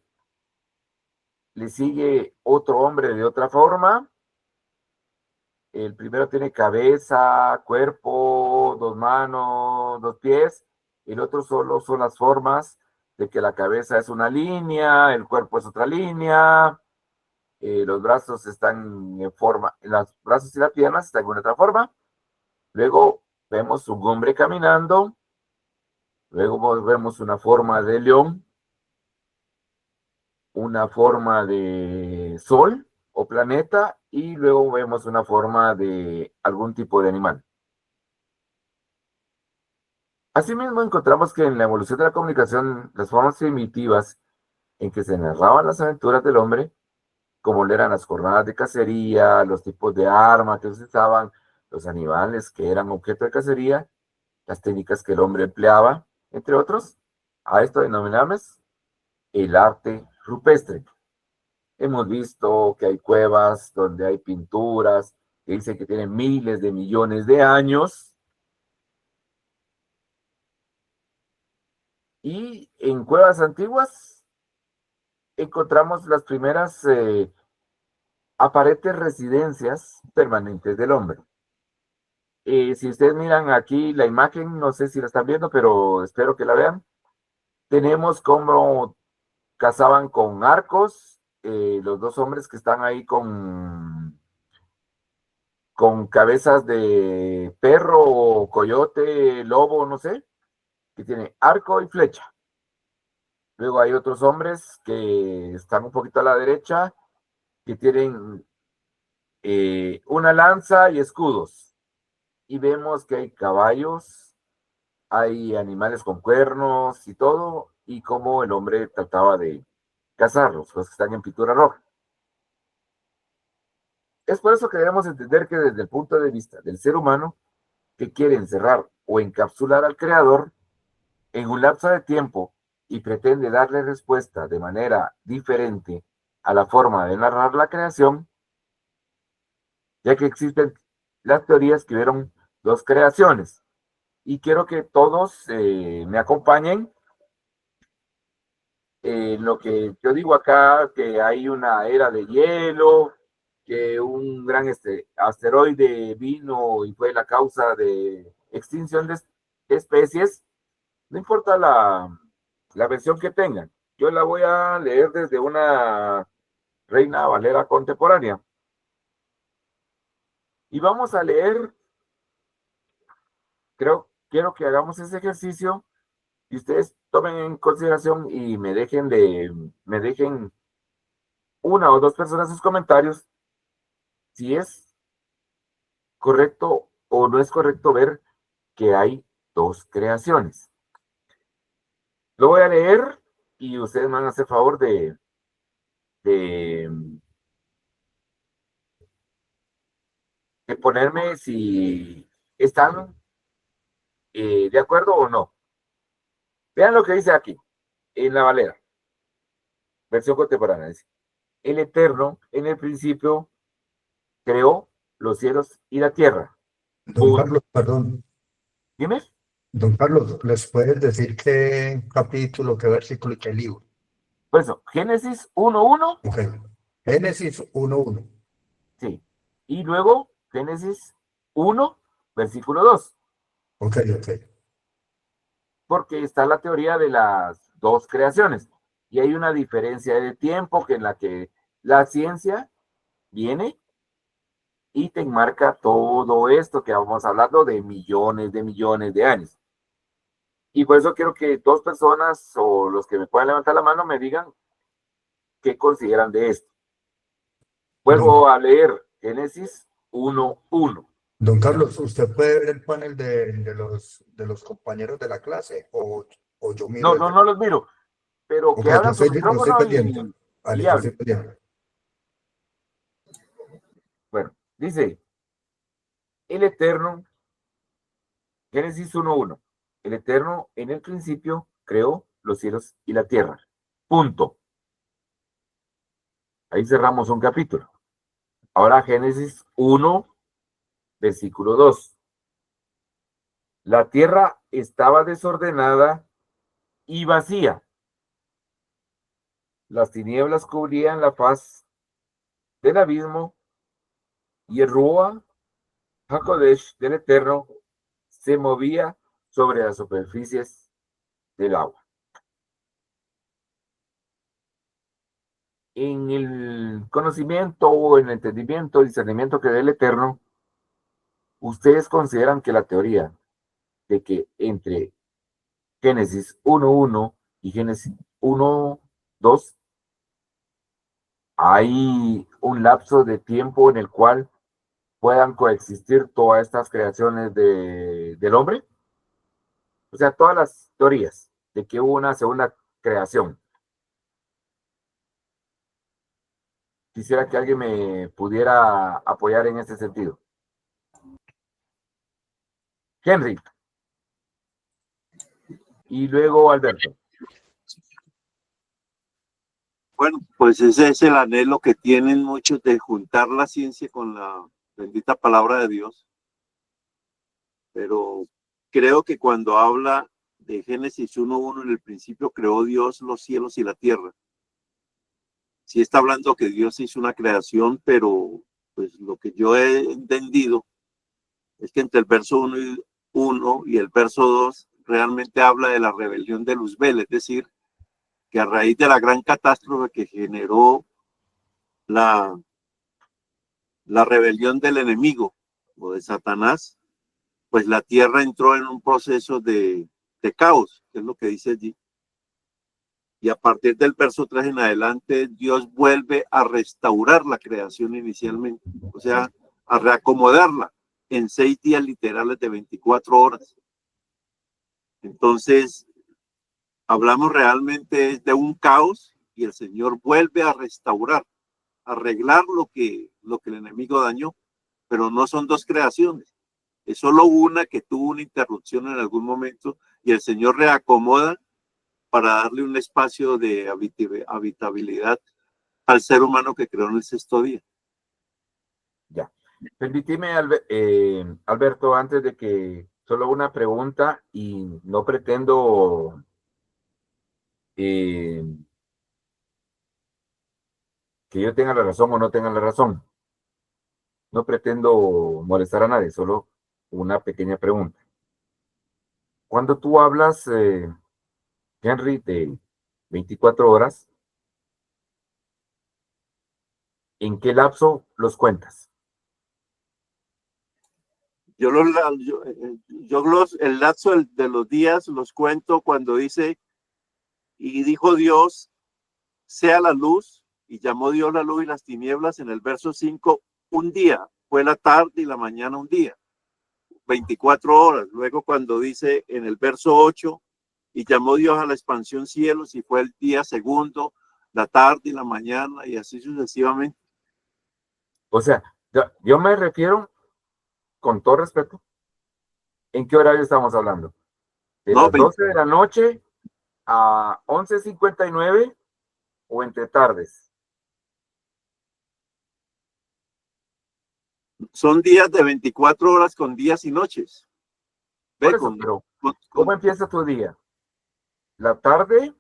le sigue otro hombre de otra forma. El primero tiene cabeza, cuerpo, dos manos, dos pies. El otro solo son las formas de que la cabeza es una línea, el cuerpo es otra línea, los brazos están en forma, los brazos y las piernas están en otra forma. Luego vemos un hombre caminando. Luego vemos una forma de león, una forma de sol o planeta, y luego vemos una forma de algún tipo de animal. Asimismo, encontramos que en la evolución de la comunicación, las formas primitivas en que se narraban las aventuras del hombre, como eran las jornadas de cacería, los tipos de armas que se usaban, los animales que eran objeto de cacería, las técnicas que el hombre empleaba, entre otros, a esto denominamos el arte rupestre. Hemos visto que hay cuevas donde hay pinturas que dicen que tienen miles de millones de años. Y en cuevas antiguas encontramos las primeras aparentes residencias permanentes del hombre. Si ustedes miran aquí la imagen, no sé si la están viendo, pero espero que la vean. Tenemos cómo cazaban con arcos, los dos hombres que están ahí con cabezas de perro o coyote, lobo, no sé, que tiene arco y flecha. Luego hay otros hombres que están un poquito a la derecha, que tienen una lanza y escudos. Y vemos que hay caballos, hay animales con cuernos y todo, y cómo el hombre trataba de cazarlos, los que están en pintura roja. Es por eso que debemos entender que desde el punto de vista del ser humano, que quiere encerrar o encapsular al creador en un lapso de tiempo y pretende darle respuesta de manera diferente a la forma de narrar la creación, ya que existen las teorías que hubieron dos creaciones. Y quiero que todos me acompañen lo que yo digo acá, que hay una era de hielo, que un gran asteroide vino y fue la causa de extinción de especies, no importa la versión que tengan. Yo la voy a leer desde una Reina Valera contemporánea. Y vamos a leer, quiero que hagamos ese ejercicio y ustedes tomen en consideración y me dejen una o dos personas sus comentarios si es correcto o no es correcto ver que hay dos creaciones. Lo voy a leer y ustedes me van a hacer favor de ponerme si están de acuerdo o no. Vean lo que dice aquí, en la Valera, versión contemporánea. Dice, el Eterno en el principio creó los cielos y la tierra. Don Carlos, perdón. Dime. Don Carlos, ¿les puedes decir qué capítulo, qué versículo y qué libro? Por eso, Génesis 1.1. Ok. Génesis 1.1. Sí. Y luego, Génesis 1, versículo 2. Ok, ok. Porque está la teoría de las dos creaciones. Y hay una diferencia de tiempo que en la que la ciencia viene y te enmarca todo esto que vamos hablando de millones de años. Y por eso quiero que dos personas o los que me puedan levantar la mano me digan qué consideran de esto. Vuelvo a leer Génesis 1.1. Don Carlos, ¿usted puede ver el panel de los compañeros de la clase o yo miro? No los miro, pero Ok, que abran su yo estoy micrófono pendiente. Vale, y yo estoy hablen. pendiente. Bueno, dice, el Eterno, Génesis 1.1, el Eterno en el principio creó los cielos y la tierra. Punto. Ahí cerramos un capítulo. Ahora Génesis 1, versículo 2. La tierra estaba desordenada y vacía. Las tinieblas cubrían la faz del abismo y el Ruach HaKodesh del Eterno se movía sobre las superficies del agua. En el conocimiento o en el entendimiento, el discernimiento que dé el Eterno, ustedes consideran que la teoría de que entre Génesis 1.1 y Génesis 1.2 hay un lapso de tiempo en el cual puedan coexistir todas estas creaciones del hombre. O sea, todas las teorías de que hubo una segunda creación. Quisiera que alguien me pudiera apoyar en este sentido. Henry. Y luego Alberto. Bueno, pues ese es el anhelo que tienen muchos de juntar la ciencia con la bendita palabra de Dios. Pero creo que cuando habla de Génesis 1.1, en el principio creó Dios los cielos y la tierra. Sí está hablando que Dios hizo una creación, pero pues lo que yo he entendido es que entre el verso 1 y el verso 2 realmente habla de la rebelión de Luzbel, es decir, que a raíz de la gran catástrofe que generó la rebelión del enemigo o de Satanás, pues la tierra entró en un proceso de caos, que es lo que dice allí. Y a partir del verso 3 en adelante, Dios vuelve a restaurar la creación inicialmente, o sea, a reacomodarla en 6 días literales de 24 horas. Entonces, hablamos realmente de un caos y el Señor vuelve a restaurar, a arreglar lo que el enemigo dañó, pero no son dos creaciones. Es solo una que tuvo una interrupción en algún momento y el Señor reacomoda para darle un espacio de habitabilidad al ser humano que creó en el sexto día. Ya. Permíteme, Alberto, antes de que solo una pregunta y no pretendo que yo tenga la razón o no tenga la razón. No pretendo molestar a nadie, solo una pequeña pregunta. Cuando tú hablas, Henry, de 24 horas, ¿en qué lapso los cuentas? Yo el lapso de los días los cuento cuando dice, y dijo Dios, sea la luz, y llamó Dios la luz y las tinieblas en el verso 5, un día, fue la tarde y la mañana un día, 24 horas. Luego cuando dice en el verso 8, y llamó Dios a la expansión cielos, y fue el día segundo, la tarde y la mañana, y así sucesivamente. O sea, yo me refiero, con todo respeto, ¿en qué horario estamos hablando? ¿De las 12 de la noche a 11:59 o entre tardes? Son días de 24 horas con días y noches. Por eso, pero ¿cómo empieza tu día? ¿La tarde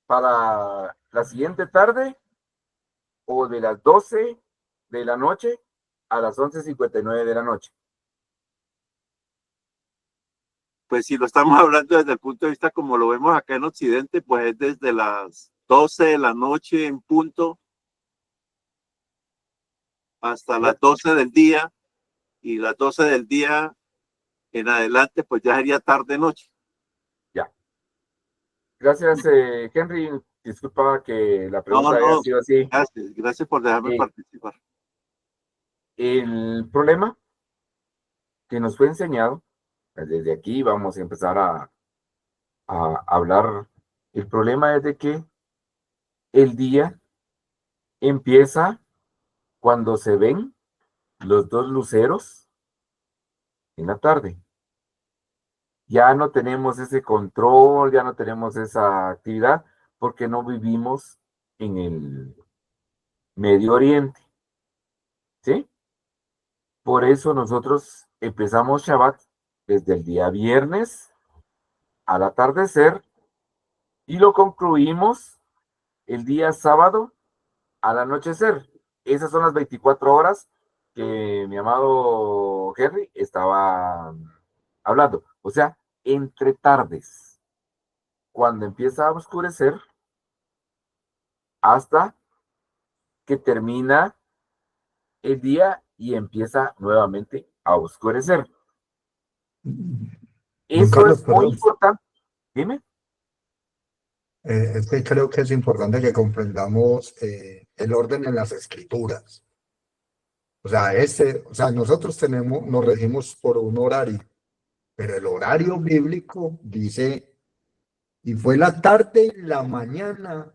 para la siguiente tarde o de las 12 de la noche a las 11:59 de la noche? Pues si lo estamos hablando desde el punto de vista como lo vemos acá en Occidente, pues es desde las 12 de la noche en punto hasta las 12 del día, y las 12 del día en adelante pues ya sería tarde-noche. Ya. Gracias, Henry. Disculpa que la pregunta haya sido así. Gracias por dejarme participar. El problema que nos fue enseñado, desde aquí vamos a empezar a hablar, el problema es de que el día empieza cuando se ven los dos luceros en la tarde. Ya no tenemos ese control, ya no tenemos esa actividad, porque no vivimos en el Medio Oriente. ¿Sí? Por eso nosotros empezamos Shabbat desde el día viernes al atardecer y lo concluimos el día sábado al anochecer. Esas son las 24 horas que mi amado Henry estaba hablando. O sea, entre tardes, cuando empieza a oscurecer, hasta que termina el día y empieza nuevamente a oscurecer. Eso Carlos, es muy importante. Dime. Es que creo que es importante que comprendamos el orden en las escrituras. O sea, nosotros nos regimos por un horario, pero el horario bíblico dice, y fue la tarde y la mañana,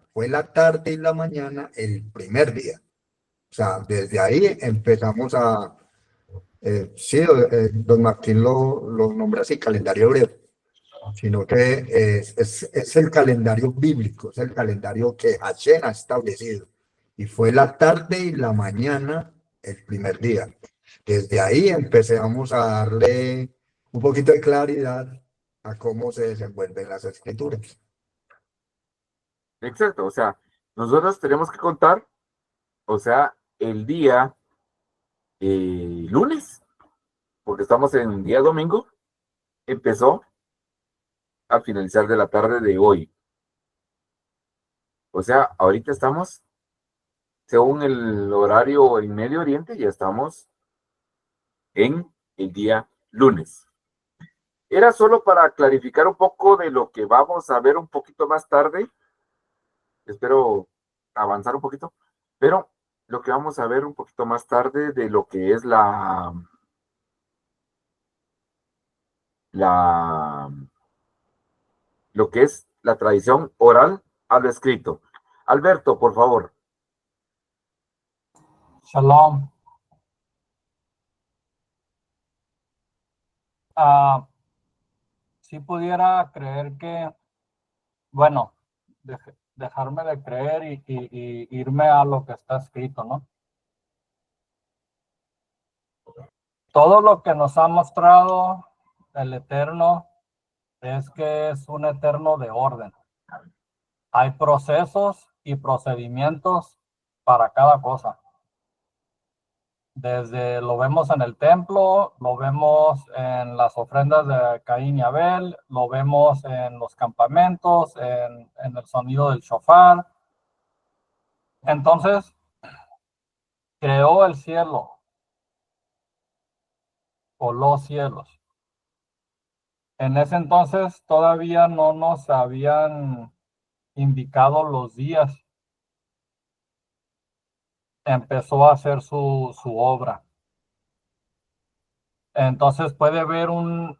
el primer día. O sea, desde ahí empezamos don Martín lo nombra así, calendario hebreo, sino que es el calendario bíblico, es el calendario que Hashem ha establecido. Y fue la tarde y la mañana el primer día. Desde ahí empezamos a darle un poquito de claridad a cómo se desenvuelven las escrituras. Exacto, o sea, nosotros tenemos que contar, o sea, el día lunes, porque estamos en día domingo, empezó al finalizar de la tarde de hoy. O sea, ahorita estamos, según el horario en Medio Oriente, ya estamos en el día lunes. Era solo para clarificar un poco de lo que vamos a ver un poquito más tarde. Espero avanzar un poquito, pero lo que vamos a ver un poquito más tarde de lo que es lo que es la tradición oral a lo escrito. Alberto, por favor. Shalom. Si pudiera creer que, bueno, dejarme de creer y irme a lo que está escrito, ¿no? Todo lo que nos ha mostrado el Eterno es que es un Eterno de orden. Hay procesos y procedimientos para cada cosa. Desde lo vemos en el templo, lo vemos en las ofrendas de Caín y Abel, lo vemos en los campamentos, en el sonido del shofar. Entonces, creó el cielo o los cielos. En ese entonces todavía no nos habían indicado los días. Empezó a hacer su obra. Entonces puede ver una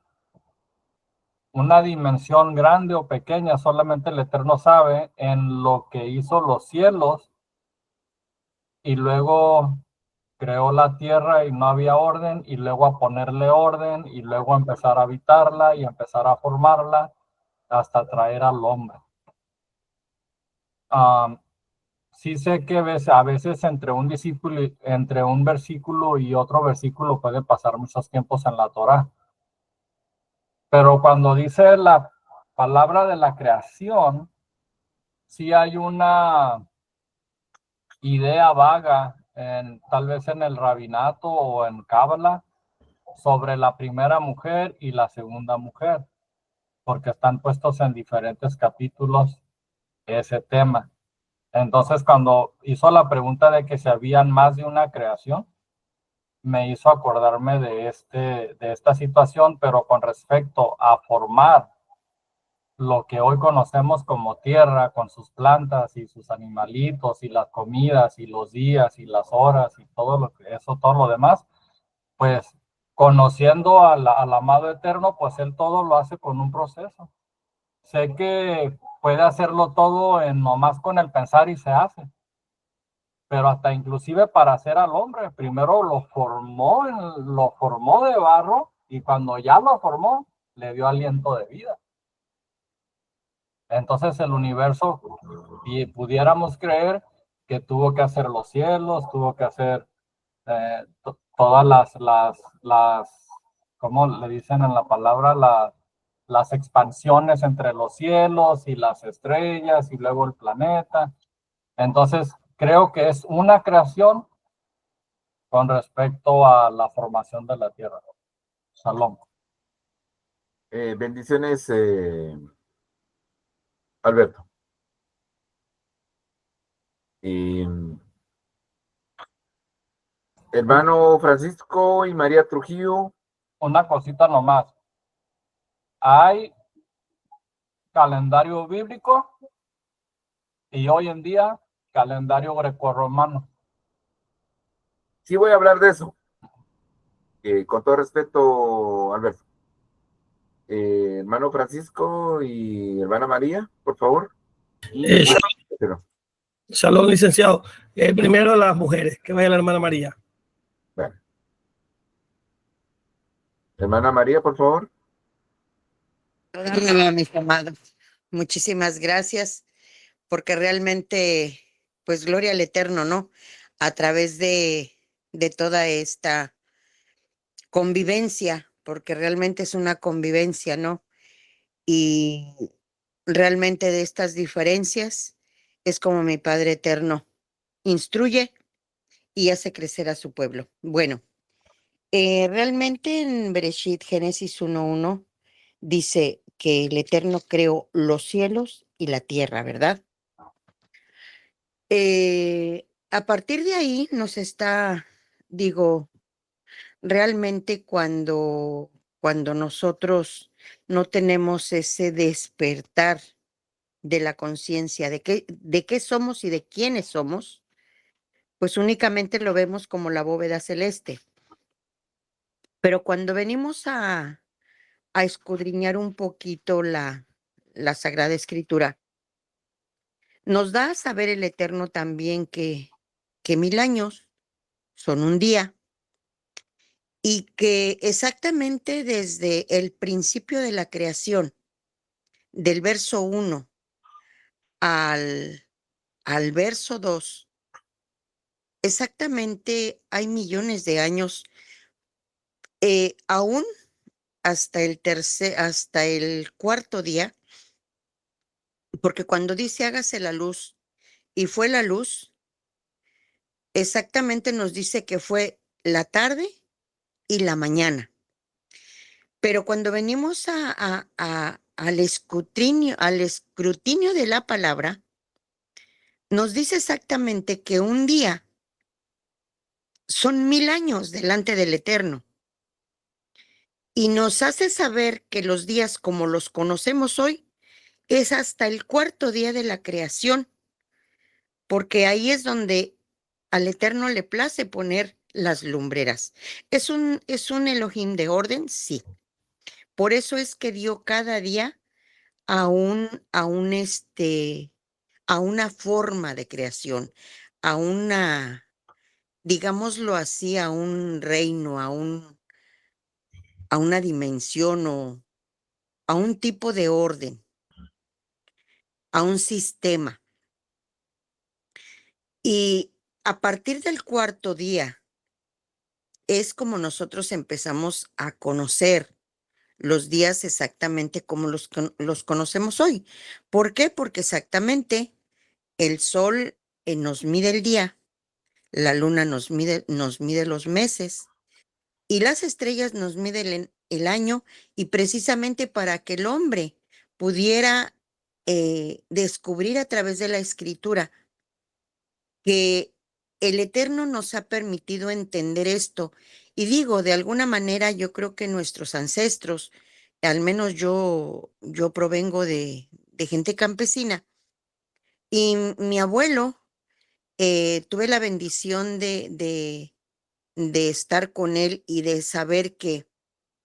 dimensión grande o pequeña, solamente el Eterno sabe, en lo que hizo los cielos y luego creó la tierra y no había orden, y luego a ponerle orden y luego a empezar a habitarla y empezar a formarla hasta traer al hombre. Sí sé que a veces entre un versículo y otro versículo puede pasar muchos tiempos en la Torá. Pero cuando dice la palabra de la creación, sí hay una idea vaga, tal vez en el rabinato o en Cábala, sobre la primera mujer y la segunda mujer, porque están puestos en diferentes capítulos ese tema. Entonces, cuando hizo la pregunta de que si habían más de una creación, me hizo acordarme de esta situación, pero con respecto a formar lo que hoy conocemos como tierra, con sus plantas y sus animalitos y las comidas y los días y las horas y todo lo demás, pues conociendo al amado eterno, pues él todo lo hace con un proceso. Sé que puede hacerlo todo nomás con el pensar y se hace, pero hasta inclusive para hacer al hombre, primero lo formó de barro, y cuando ya lo formó, le dio aliento de vida. Entonces el universo, y pudiéramos creer que tuvo que hacer los cielos, tuvo que hacer todas las, ¿cómo le dicen en la palabra? Las expansiones entre los cielos y las estrellas y luego el planeta. Entonces creo que es una creación con respecto a la formación de la tierra. Shalom. Bendiciones, Alberto. Hermano Francisco y María Trujillo. Una cosita nomás. Hay calendario bíblico y hoy en día calendario grecorromano. Sí voy a hablar de eso. Con todo respeto, Alberto. Hermano Francisco y hermana María, por favor. Shalom, licenciado. Primero las mujeres, que vaya la hermana María. Bueno. Hermana María, por favor. Mis amados, muchísimas gracias, porque realmente, pues gloria al Eterno, ¿no? A través de toda esta convivencia, porque realmente es una convivencia, ¿no? Y realmente de estas diferencias es como mi Padre Eterno instruye y hace crecer a su pueblo. Bueno, realmente en Bereshit, Génesis 1:1, dice que el Eterno creó los cielos y la tierra, ¿verdad? A partir de ahí nos está, digo, realmente cuando nosotros no tenemos ese despertar de la conciencia de qué somos y de quiénes somos, pues únicamente lo vemos como la bóveda celeste. Pero cuando venimos a escudriñar un poquito la Sagrada Escritura, nos da a saber el Eterno también que 1000 años son un día, y que exactamente desde el principio de la creación, del verso 1 al verso 2, exactamente hay millones de años, aún hasta el cuarto día, porque cuando dice hágase la luz y fue la luz, exactamente nos dice que fue la tarde y la mañana. Pero cuando venimos al escrutinio de la palabra, nos dice exactamente que un día son 1000 años delante del Eterno. Y nos hace saber que los días como los conocemos hoy es hasta el 4º día de la creación, porque ahí es donde al Eterno le place poner las lumbreras. ¿Es un Elohim de orden? Sí. Por eso es que dio cada día a una forma de creación, a una, digámoslo así, a un reino, a una dimensión o a un tipo de orden, a un sistema. Y a partir del 4º día es como nosotros empezamos a conocer los días exactamente como los conocemos hoy. ¿Por qué? Porque exactamente el sol nos mide el día, la luna nos mide los meses y las estrellas nos miden el año, y precisamente para que el hombre pudiera descubrir a través de la escritura que el Eterno nos ha permitido entender esto. Y digo, de alguna manera yo creo que nuestros ancestros, al menos yo provengo de gente campesina, y mi abuelo, tuve la bendición de estar con él y de saber que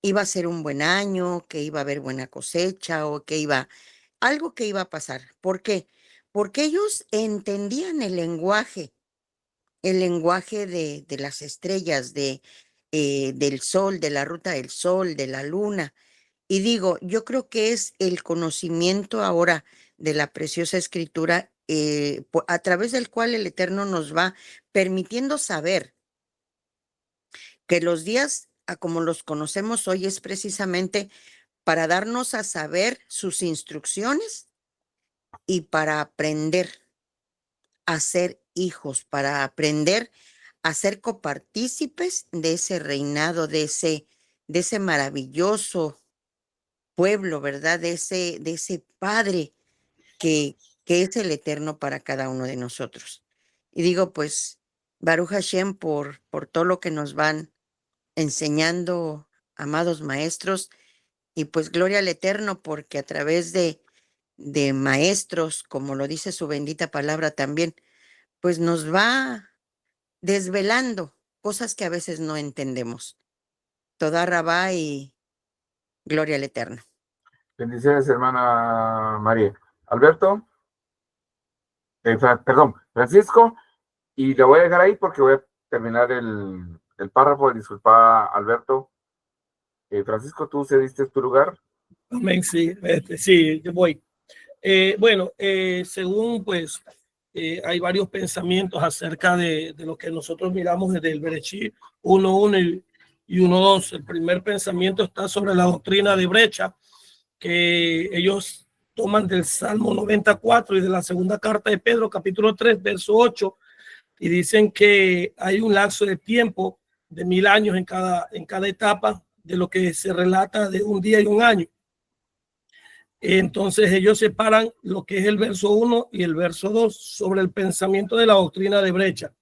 iba a ser un buen año, que iba a haber buena cosecha o algo que iba a pasar. ¿Por qué? Porque ellos entendían el lenguaje de las estrellas, del sol, de la ruta del sol, de la luna. Y digo, yo creo que es el conocimiento ahora de la preciosa escritura, a través del cual el Eterno nos va permitiendo saber que los días, como los conocemos hoy, es precisamente para darnos a saber sus instrucciones y para aprender a ser hijos, para aprender a ser copartícipes de ese reinado, de ese maravilloso pueblo, ¿verdad? De ese Padre que es el Eterno para cada uno de nosotros. Y digo, pues, Baruch Hashem por todo lo que nos van enseñando, amados maestros, y pues gloria al Eterno, porque a través de maestros, como lo dice su bendita palabra también, pues nos va desvelando cosas que a veces no entendemos. Toda Rabá y gloria al Eterno. Bendiciones, hermana María. Alberto, perdón, Francisco, y lo voy a dejar ahí porque voy a terminar el párrafo. Disculpa, Alberto. Francisco, ¿tú cediste tu lugar? Amén, sí, sí, yo voy. Bueno, según pues hay varios pensamientos acerca de lo que nosotros miramos desde el Bereshit 1.1 y 1.2. El primer pensamiento está sobre la doctrina de brecha, que ellos toman del Salmo 94 y de la segunda carta de Pedro, capítulo 3, verso 8, y dicen que hay un lapso de tiempo de 1000 años en cada etapa de lo que se relata de un día y un año. Entonces ellos separan lo que es el verso 1 y el verso 2 sobre el pensamiento de la doctrina de brecha.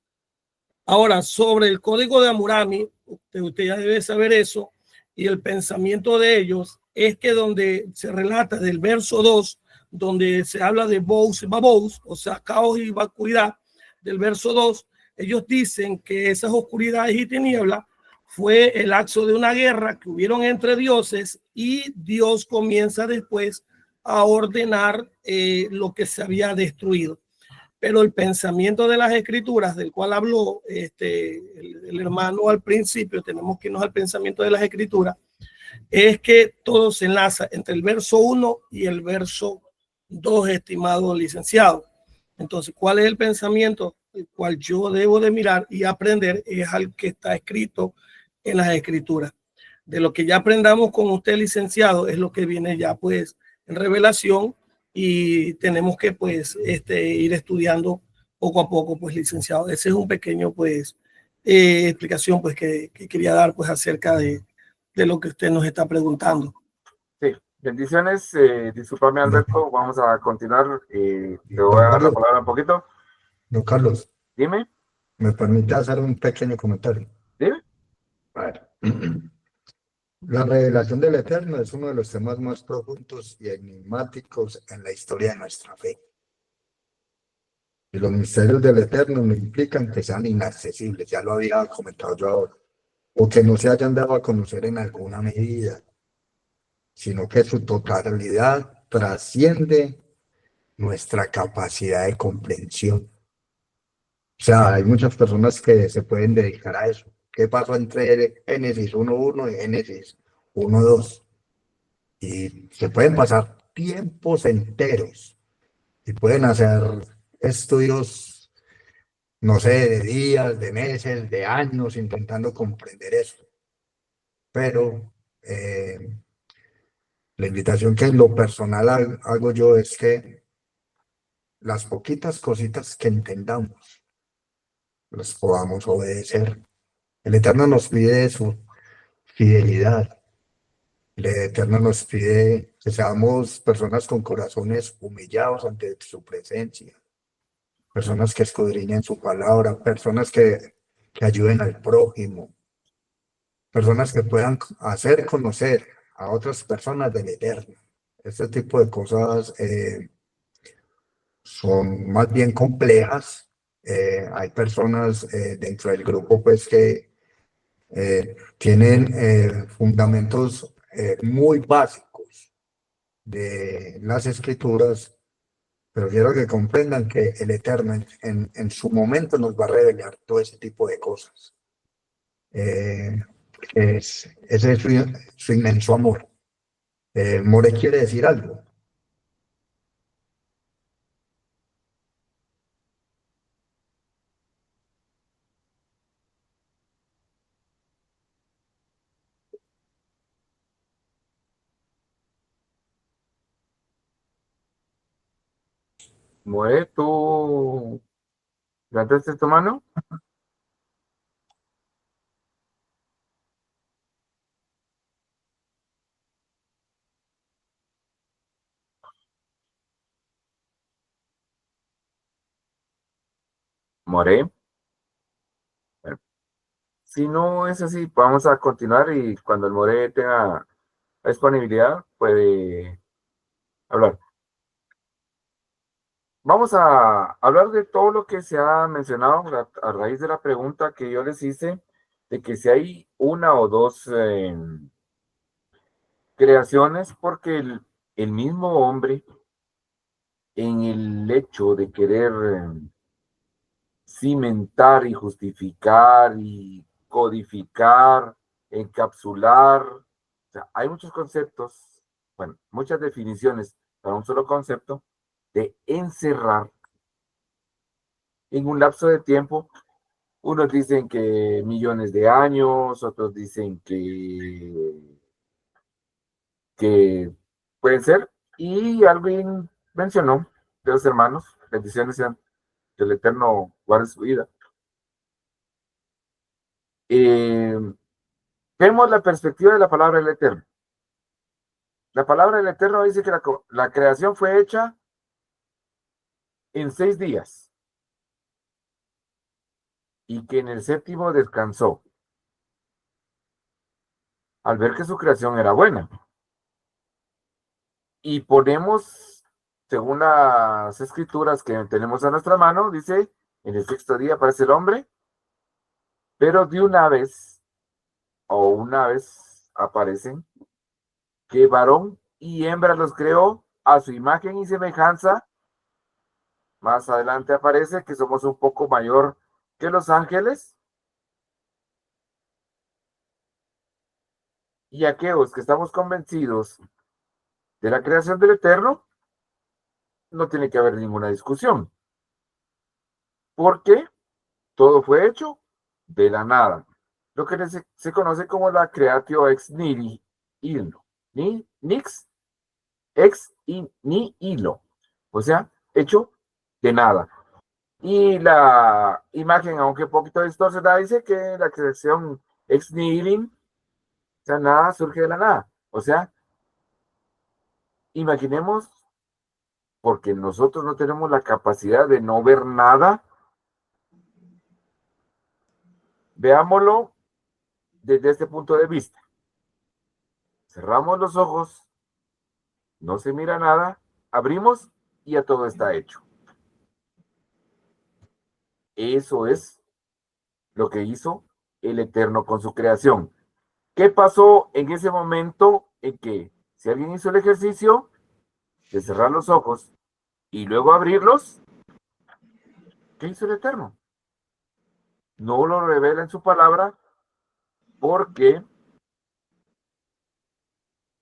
Ahora, sobre el código de Hammurabi, usted ya debe saber eso, y el pensamiento de ellos es que donde se relata del verso 2, donde se habla de Bous y Babous, o sea, caos y vacuidad, del verso 2, ellos dicen que esas oscuridades y tinieblas fue el acto de una guerra que hubieron entre dioses, y Dios comienza después a ordenar lo que se había destruido. Pero el pensamiento de las escrituras, del cual habló el hermano al principio, tenemos que irnos al pensamiento de las escrituras, es que todo se enlaza entre el verso 1 y el verso 2, estimado licenciado. Entonces, ¿cuál es el pensamiento el cual yo debo de mirar y aprender? Es al que está escrito en las escrituras. De lo que ya aprendamos con usted, licenciado, es lo que viene ya pues en revelación, y tenemos que pues ir estudiando poco a poco, pues, licenciado. Ese es un pequeño, pues, explicación, pues, que quería dar, pues, acerca de lo que usted nos está preguntando. Sí, bendiciones. Discúlpame, Alberto, vamos a continuar. Te voy Don a dar la Carlos, palabra un poquito. don Carlos, Dime, ¿me permite hacer un pequeño comentario? dime. A ver. La revelación del Eterno es uno de los temas más profundos y enigmáticos en la historia de nuestra fe. Y los misterios del Eterno no implican que sean inaccesibles, ya lo había comentado yo ahora, o que no se hayan dado a conocer en alguna medida, sino que su totalidad trasciende nuestra capacidad de comprensión. O sea, hay muchas personas que se pueden dedicar a eso. ¿Qué pasó entre Génesis 1.1 y Génesis 1.2? Y se pueden pasar tiempos enteros y pueden hacer estudios, no sé, de días, de meses, de años, intentando comprender eso. Pero la invitación que en lo personal hago yo es que las poquitas cositas que entendamos las podamos obedecer. El Eterno nos pide su fidelidad. El Eterno nos pide que seamos personas con corazones humillados ante su presencia, personas que escudriñen su palabra, personas que ayuden al prójimo, personas que puedan hacer conocer a otras personas del Eterno. Este tipo de cosas son más bien complejas. Hay personas dentro del grupo pues que tienen fundamentos muy básicos de las escrituras, pero quiero que comprendan que el Eterno en su momento nos va a revelar todo ese tipo de cosas. Ese es su inmenso amor. More quiere decir algo. More, ¿tú levantaste tu mano? More. Bueno, si no es así, vamos a continuar y cuando el More tenga disponibilidad puede hablar. Vamos a hablar de todo lo que se ha mencionado a raíz de la pregunta que yo les hice de que si hay una o dos creaciones, porque el mismo hombre en el hecho de querer cimentar y justificar y codificar, encapsular, o sea, hay muchos conceptos, bueno, muchas definiciones para un solo concepto de encerrar en un lapso de tiempo. Unos dicen que millones de años, otros dicen que pueden ser, y alguien mencionó de los hermanos, bendiciones sean, que el Eterno guarde su vida. Vemos la perspectiva de la palabra del Eterno. La palabra del Eterno dice que la creación fue hecha en 6 días y que en el séptimo descansó al ver que su creación era buena. Y ponemos, según las escrituras que tenemos a nuestra mano, dice, en el 6º día aparece el hombre, pero de una vez aparecen que varón y hembra los creó a su imagen y semejanza. Más adelante aparece que somos un poco mayor que los ángeles. Y aquellos que estamos convencidos de la creación del Eterno, no tiene que haber ninguna discusión. Porque todo fue hecho de la nada. Lo que se conoce como la creatio ex nihilo. Nix ex nihilo. O sea, hecho de nada. Y la imagen, aunque un poquito distorsionada, dice que la creación ex nihilo, o sea, nada surge de la nada. O sea, imaginemos, porque nosotros no tenemos la capacidad de no ver nada, veámoslo desde este punto de vista. Cerramos los ojos, no se mira nada, abrimos y ya todo está hecho. Eso es lo que hizo el Eterno con su creación. ¿Qué pasó en ese momento en que si alguien hizo el ejercicio de cerrar los ojos y luego abrirlos, ¿qué hizo el Eterno? No lo revela en su palabra porque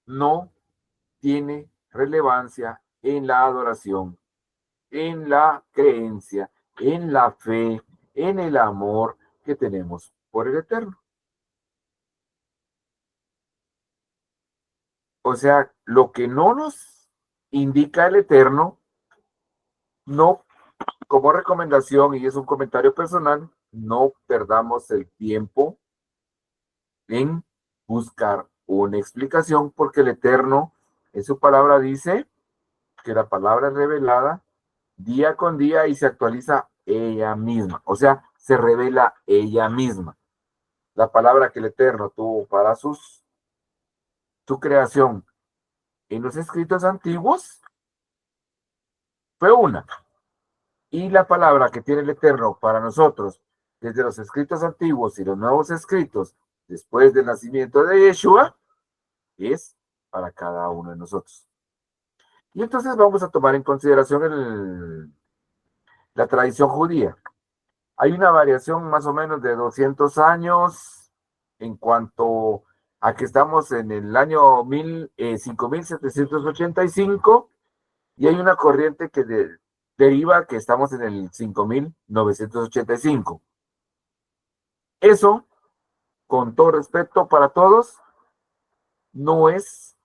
no tiene relevancia en la adoración, en la creencia, en la fe, en el amor que tenemos por el Eterno. O sea, lo que no nos indica el Eterno, no, como recomendación, y es un comentario personal, no perdamos el tiempo en buscar una explicación, porque el Eterno en su palabra dice que la palabra es revelada día con día y se actualiza ella misma, o sea, se revela ella misma. La palabra que el Eterno tuvo para su creación en los escritos antiguos fue una. Y la palabra que tiene el Eterno para nosotros desde los escritos antiguos y los nuevos escritos después del nacimiento de Yeshua es para cada uno de nosotros. Y entonces vamos a tomar en consideración la tradición judía. Hay una variación más o menos de 200 años en cuanto a que estamos en el año 5785 y hay una corriente que deriva que estamos en el 5985. Eso, con todo respeto para todos, no es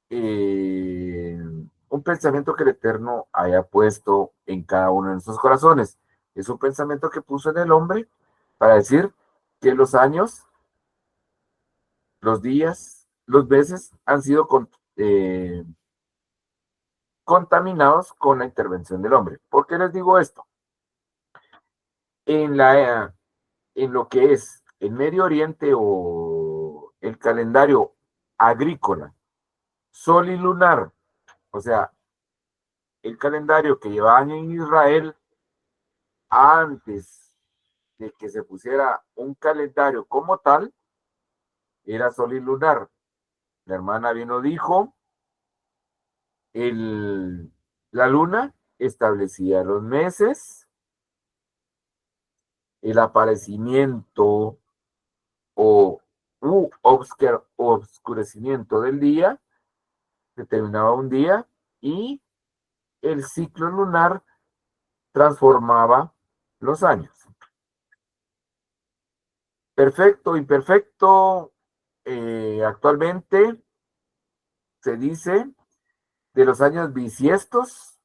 un pensamiento que el Eterno haya puesto en cada uno de nuestros corazones. Es un pensamiento que puso en el hombre para decir que los años, los días, los meses han sido contaminados con la intervención del hombre. ¿Por qué les digo esto? En lo que es el Medio Oriente o el calendario agrícola, sol y lunar, o sea, el calendario que llevaban en Israel antes de que se pusiera un calendario como tal, era sol y lunar. La hermana vino dijo, la luna establecía los meses, el aparecimiento o obscurecimiento del día, determinaba un día, y el ciclo lunar transformaba los años. Perfecto, imperfecto, actualmente se dice de los años bisiestos,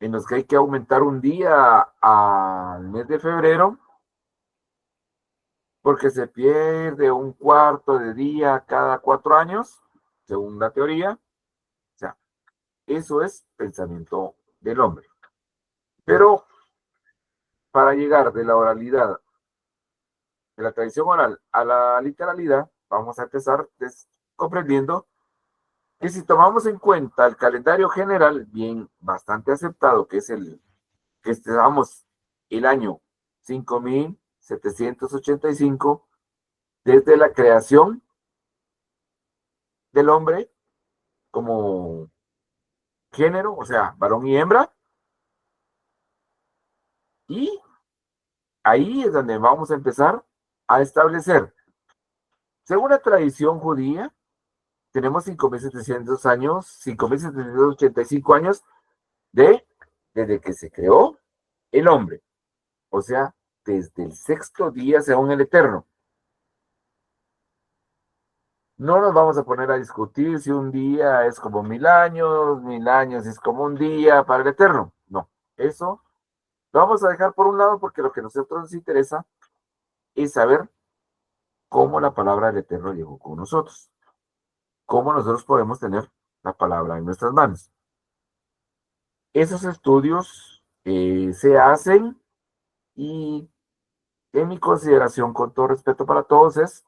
en los que hay que aumentar un día al mes de febrero, porque se pierde un cuarto de día cada 4 años, según la teoría. O sea, eso es pensamiento del hombre. Pero para llegar de la oralidad, de la tradición oral a la literalidad, vamos a empezar comprendiendo que si tomamos en cuenta el calendario general, bien, bastante aceptado, que es que estamos el año 5785, desde la creación del hombre como género, o sea, varón y hembra, y ahí es donde vamos a empezar a establecer. Según la tradición judía, tenemos 5700 años, 5785 años desde que se creó el hombre. O sea, desde el 6º día según el Eterno. No nos vamos a poner a discutir si un día es como 1000 años es como un día para el Eterno. No, eso Lo vamos a dejar por un lado porque lo que a nosotros nos interesa es saber cómo la palabra del Eterno llegó con nosotros. Cómo nosotros podemos tener la palabra en nuestras manos. Esos estudios se hacen y en mi consideración, con todo respeto para todos, es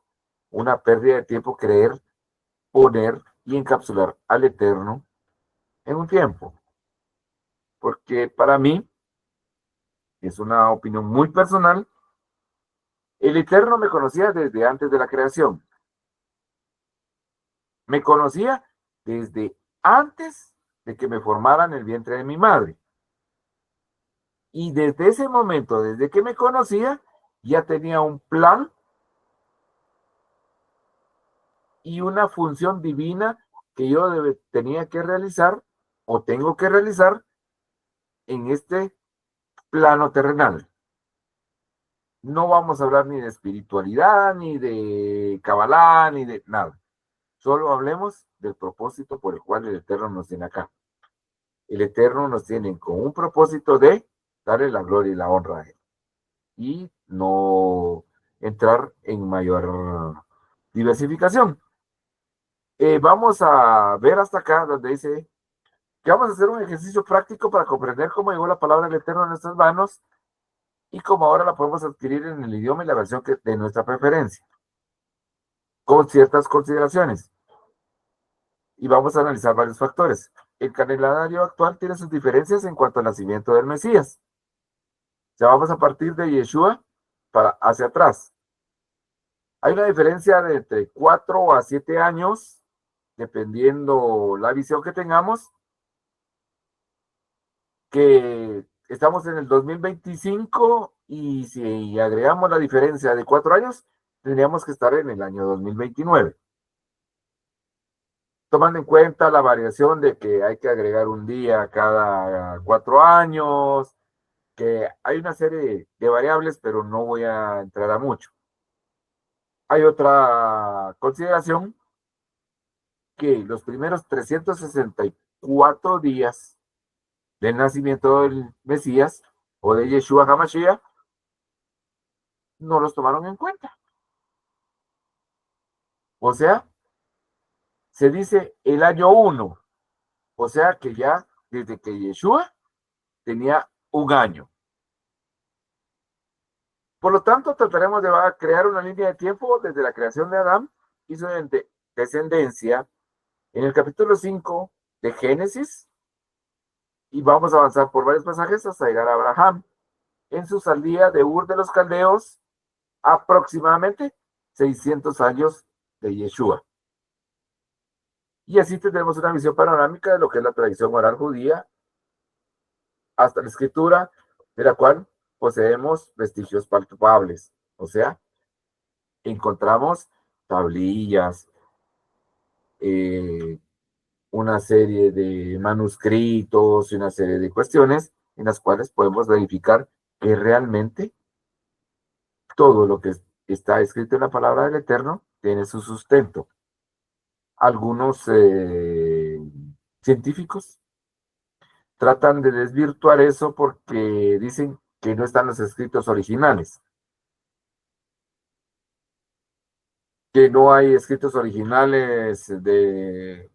una pérdida de tiempo creer, poner y encapsular al Eterno en un tiempo. Porque para mí, es una opinión muy personal, el Eterno me conocía desde antes de la creación. Me conocía desde antes de que me formaran en el vientre de mi madre. Y desde ese momento, desde que me conocía, ya tenía un plan y una función divina que yo tenía que realizar o tengo que realizar en este plano terrenal. No vamos a hablar ni de espiritualidad, ni de Kabbalah, ni de nada. Solo hablemos del propósito por el cual el Eterno nos tiene acá. El Eterno nos tiene con un propósito de darle la gloria y la honra a Él. Y no entrar en mayor diversificación. Vamos a ver hasta acá donde dice que vamos a hacer un ejercicio práctico para comprender cómo llegó la palabra del Eterno en nuestras manos y cómo ahora la podemos adquirir en el idioma y la versión de nuestra preferencia, con ciertas consideraciones. Y vamos a analizar varios factores. El calendario actual tiene sus diferencias en cuanto al nacimiento del Mesías. O sea, vamos a partir de Yeshua hacia atrás. Hay una diferencia de entre 4 a 7 años, dependiendo la visión que tengamos, que estamos en el 2025 y si agregamos la diferencia de 4 años, tendríamos que estar en el año 2029. Tomando en cuenta la variación de que hay que agregar un día cada 4 años, que hay una serie de variables, pero no voy a entrar a mucho. Hay otra consideración, que los primeros 364 días del nacimiento del Mesías o de Yeshua HaMashiach no los tomaron en cuenta. O sea, se dice el año 1, o sea que ya desde que Yeshua tenía un año. Por lo tanto, trataremos de crear una línea de tiempo desde la creación de Adán y su descendencia en el capítulo 5 de Génesis, y vamos a avanzar por varios pasajes hasta llegar a Abraham en su salida de Ur de los Caldeos, aproximadamente 600 años de Yeshua. Y así tendremos una visión panorámica de lo que es la tradición oral judía hasta la escritura, de la cual poseemos vestigios palpables. O sea, encontramos tablillas, una serie de manuscritos y una serie de cuestiones en las cuales podemos verificar que realmente todo lo que está escrito en la palabra del Eterno tiene su sustento. Algunos científicos tratan de desvirtuar eso porque dicen que no están los escritos originales, que no hay escritos originales de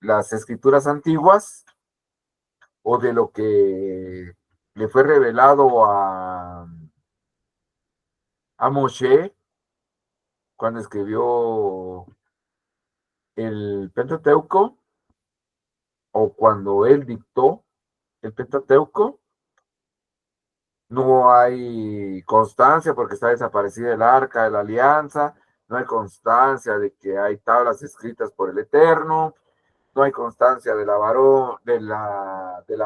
las escrituras antiguas o de lo que le fue revelado a Moshe cuando escribió el Pentateuco o cuando él dictó el Pentateuco. No hay constancia porque está desaparecida el arca de la alianza, no hay constancia de que hay tablas escritas por el Eterno, no hay constancia de la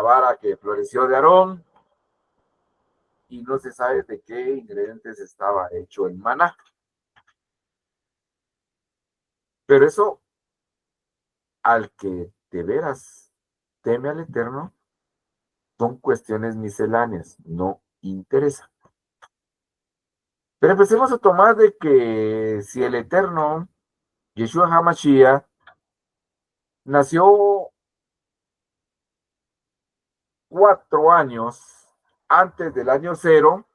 vara que floreció de Aarón, y no se sabe de qué ingredientes estaba hecho el maná. Pero eso, al que de veras teme al Eterno, son cuestiones misceláneas, no interesa. Pero empecemos a tomar de que si el Eterno, Yeshua HaMashiach, nació 4 años antes del año 0,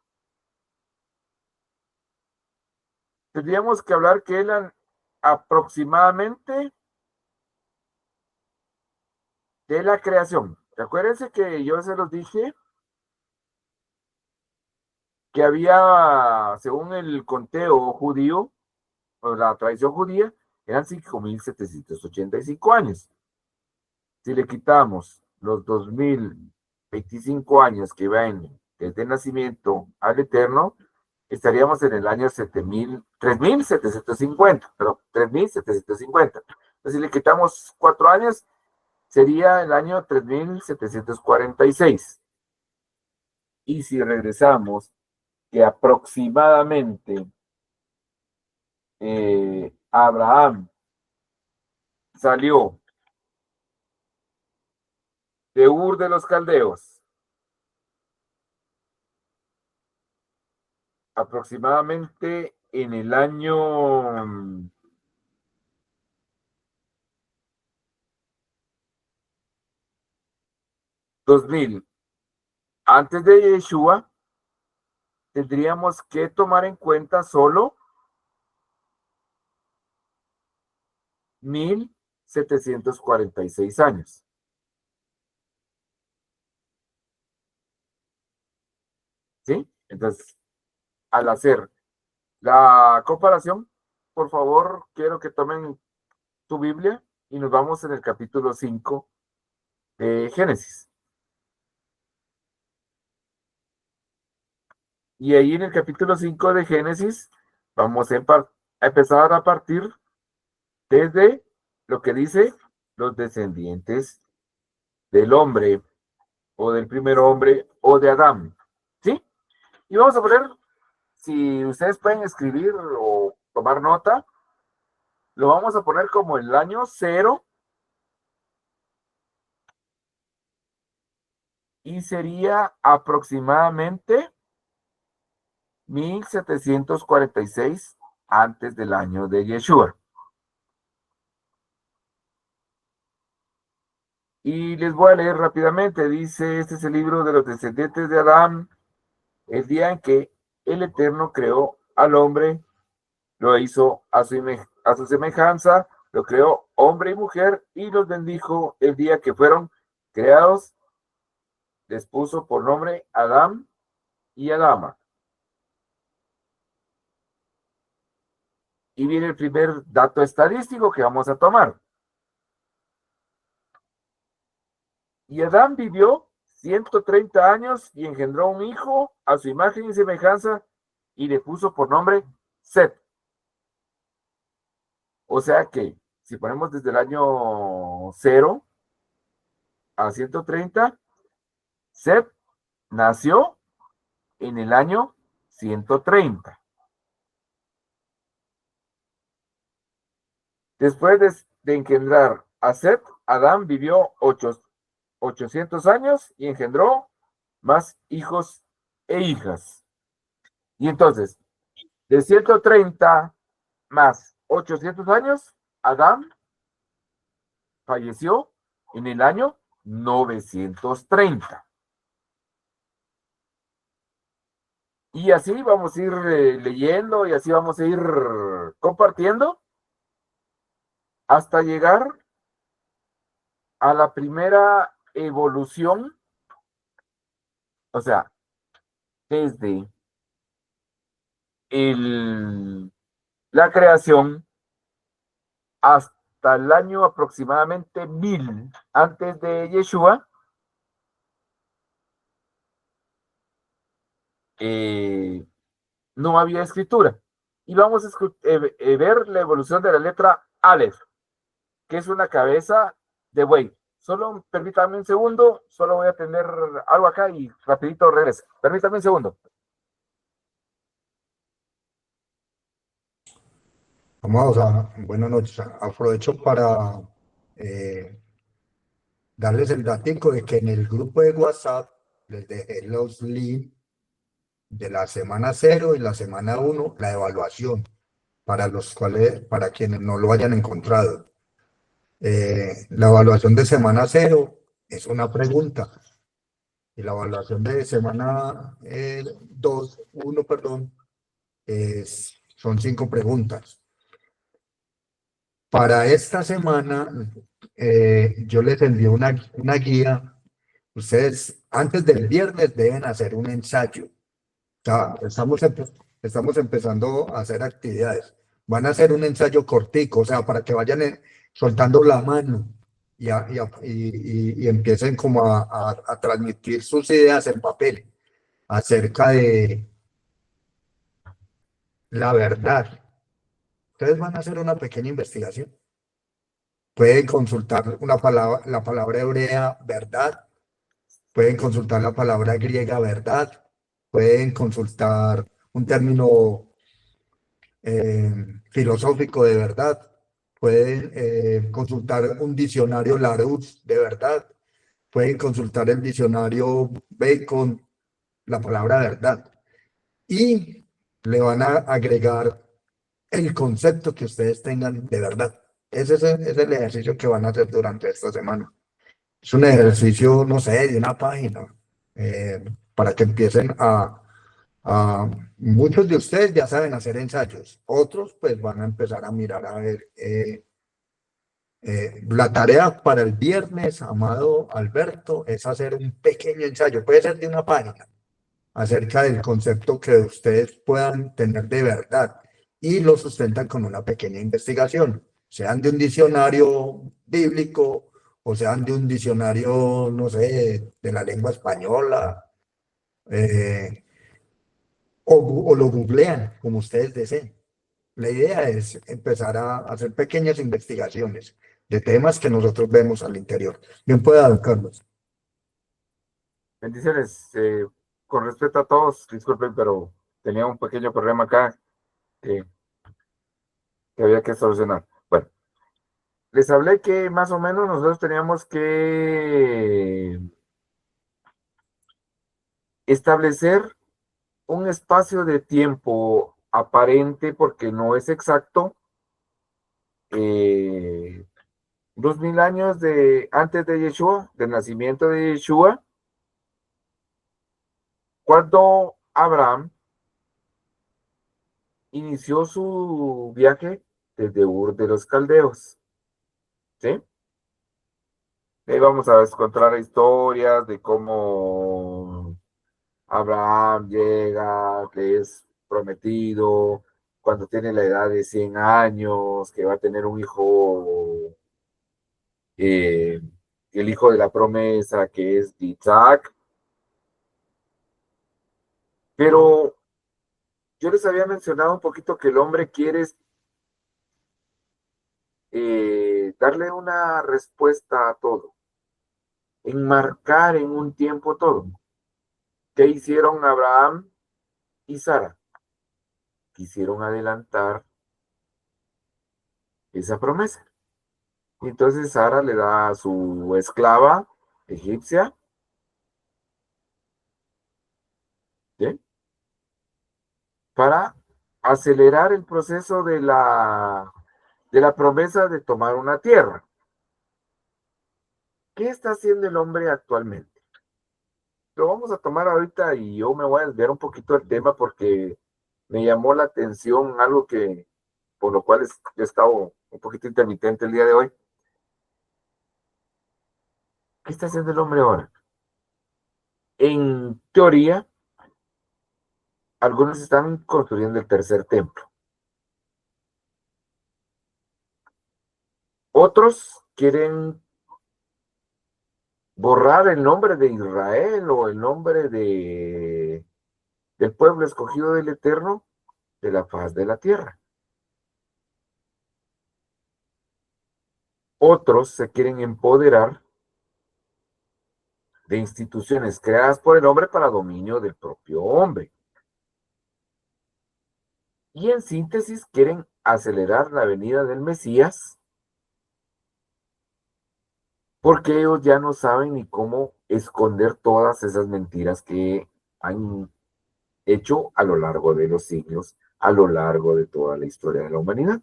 tendríamos que hablar que eran aproximadamente de la creación. Acuérdense que yo se los dije que había, según el conteo judío, o la tradición judía, eran 5.785 años. Si le quitamos los 2.025 años que van desde el nacimiento al eterno, estaríamos en el año 3.750, perdón, 3.750. Entonces, si le quitamos 4 años, sería el año 3.746. Y si regresamos, que aproximadamente Abraham salió de Ur de los Caldeos aproximadamente en el año 2000 antes de Yeshua, tendríamos que tomar en cuenta solo 1.746 años. ¿Sí? Entonces, al hacer la comparación, por favor, quiero que tomen tu Biblia y nos vamos en el capítulo 5 de Génesis. Y ahí en el capítulo 5 de Génesis vamos a empezar a partir desde lo que dice los descendientes del hombre o del primer hombre o de Adán. ¿Sí? Y vamos a poner, si ustedes pueden escribir o tomar nota, lo vamos a poner como el año 0 y sería aproximadamente 1.746 antes del año de Yeshua. Y les voy a leer rápidamente. Dice, este es el libro de los descendientes de Adán, el día en que el Eterno creó al hombre, lo hizo a su semejanza, lo creó hombre y mujer, y los bendijo el día que fueron creados, les puso por nombre Adán y Adama. Y viene el primer dato estadístico que vamos a tomar. Y Adán vivió 130 años y engendró un hijo a su imagen y semejanza y le puso por nombre Set. O sea que si ponemos desde el año 0 a 130, Set nació en el año 130. Después de engendrar a Set, Adán vivió 800 años y engendró más hijos e hijas. Y entonces, de 130 más 800 años, Adán falleció en el año 930. Y así vamos a ir leyendo y así vamos a ir compartiendo hasta llegar a la primera evolución, o sea, desde la creación hasta el año aproximadamente 1000 antes de Yeshua, no había escritura. Y vamos a ver la evolución de la letra Aleph, que es una cabeza de buey. Solo permítanme un segundo, solo voy a tener algo acá y rapidito regreso. Permítanme un segundo. Buenas noches. Aprovecho para darles el datico de que en el grupo de WhatsApp les dejé los links de la semana 0 y la semana 1, la evaluación, para quienes no lo hayan encontrado. La evaluación de semana 0 es una pregunta Y la evaluación de semana 1, perdón, son 5 preguntas. Para esta semana, yo les envío una guía. Ustedes antes del viernes deben hacer un ensayo. O sea, estamos empezando a hacer actividades. Van a hacer un ensayo cortico, o sea, para que vayan soltando la mano y empiecen como a transmitir sus ideas en papel acerca de la verdad. Ustedes van a hacer una pequeña investigación. Pueden consultar la palabra hebrea verdad, pueden consultar la palabra griega verdad, pueden consultar un término filosófico de verdad, pueden consultar un diccionario Larousse de verdad, pueden consultar el diccionario Bacon, la palabra verdad, y le van a agregar el concepto que ustedes tengan de verdad. Ese es el ejercicio que van a hacer durante esta semana. Es un ejercicio, no sé, de una página, para que empiecen muchos de ustedes ya saben hacer ensayos, otros pues van a empezar a mirar a ver. La tarea para el viernes, amado Alberto, es hacer un pequeño ensayo, puede ser de una página, acerca del concepto que ustedes puedan tener de verdad y lo sustentan con una pequeña investigación, sean de un diccionario bíblico o sean de un diccionario, no sé, de la lengua española, o lo googlean como ustedes deseen. La idea es empezar a hacer pequeñas investigaciones de temas que nosotros vemos al interior. Bien pueda, don Carlos. Bendiciones. Con respeto a todos, disculpen, pero tenía un pequeño problema acá que había que solucionar. Bueno, les hablé que más o menos nosotros teníamos que establecer un espacio de tiempo aparente, porque no es exacto, 2000 años antes de Yeshua, del nacimiento de Yeshua, cuando Abraham inició su viaje desde Ur de los Caldeos. ¿Sí? Ahí vamos a encontrar historias de cómo Abraham llega, que es prometido, cuando tiene la edad de 100 años, que va a tener un hijo, el hijo de la promesa, que es Isaac. Pero yo les había mencionado un poquito que el hombre quiere darle una respuesta a todo, enmarcar en un tiempo todo. ¿Qué hicieron Abraham y Sara? Quisieron adelantar esa promesa. Y entonces Sara le da a su esclava egipcia, ¿sí?, para acelerar el proceso de la promesa de tomar una tierra. ¿Qué está haciendo el hombre actualmente? Lo vamos a tomar ahorita y yo me voy a desviar un poquito del tema porque me llamó la atención algo por lo cual he estado un poquito intermitente el día de hoy. ¿Qué está haciendo el hombre ahora? En teoría, algunos están construyendo el tercer templo. Otros quieren borrar el nombre de Israel o el nombre del pueblo escogido del Eterno de la faz de la tierra. Otros se quieren empoderar de instituciones creadas por el hombre para dominio del propio hombre. Y en síntesis quieren acelerar la venida del Mesías porque ellos ya no saben ni cómo esconder todas esas mentiras que han hecho a lo largo de los siglos, a lo largo de toda la historia de la humanidad.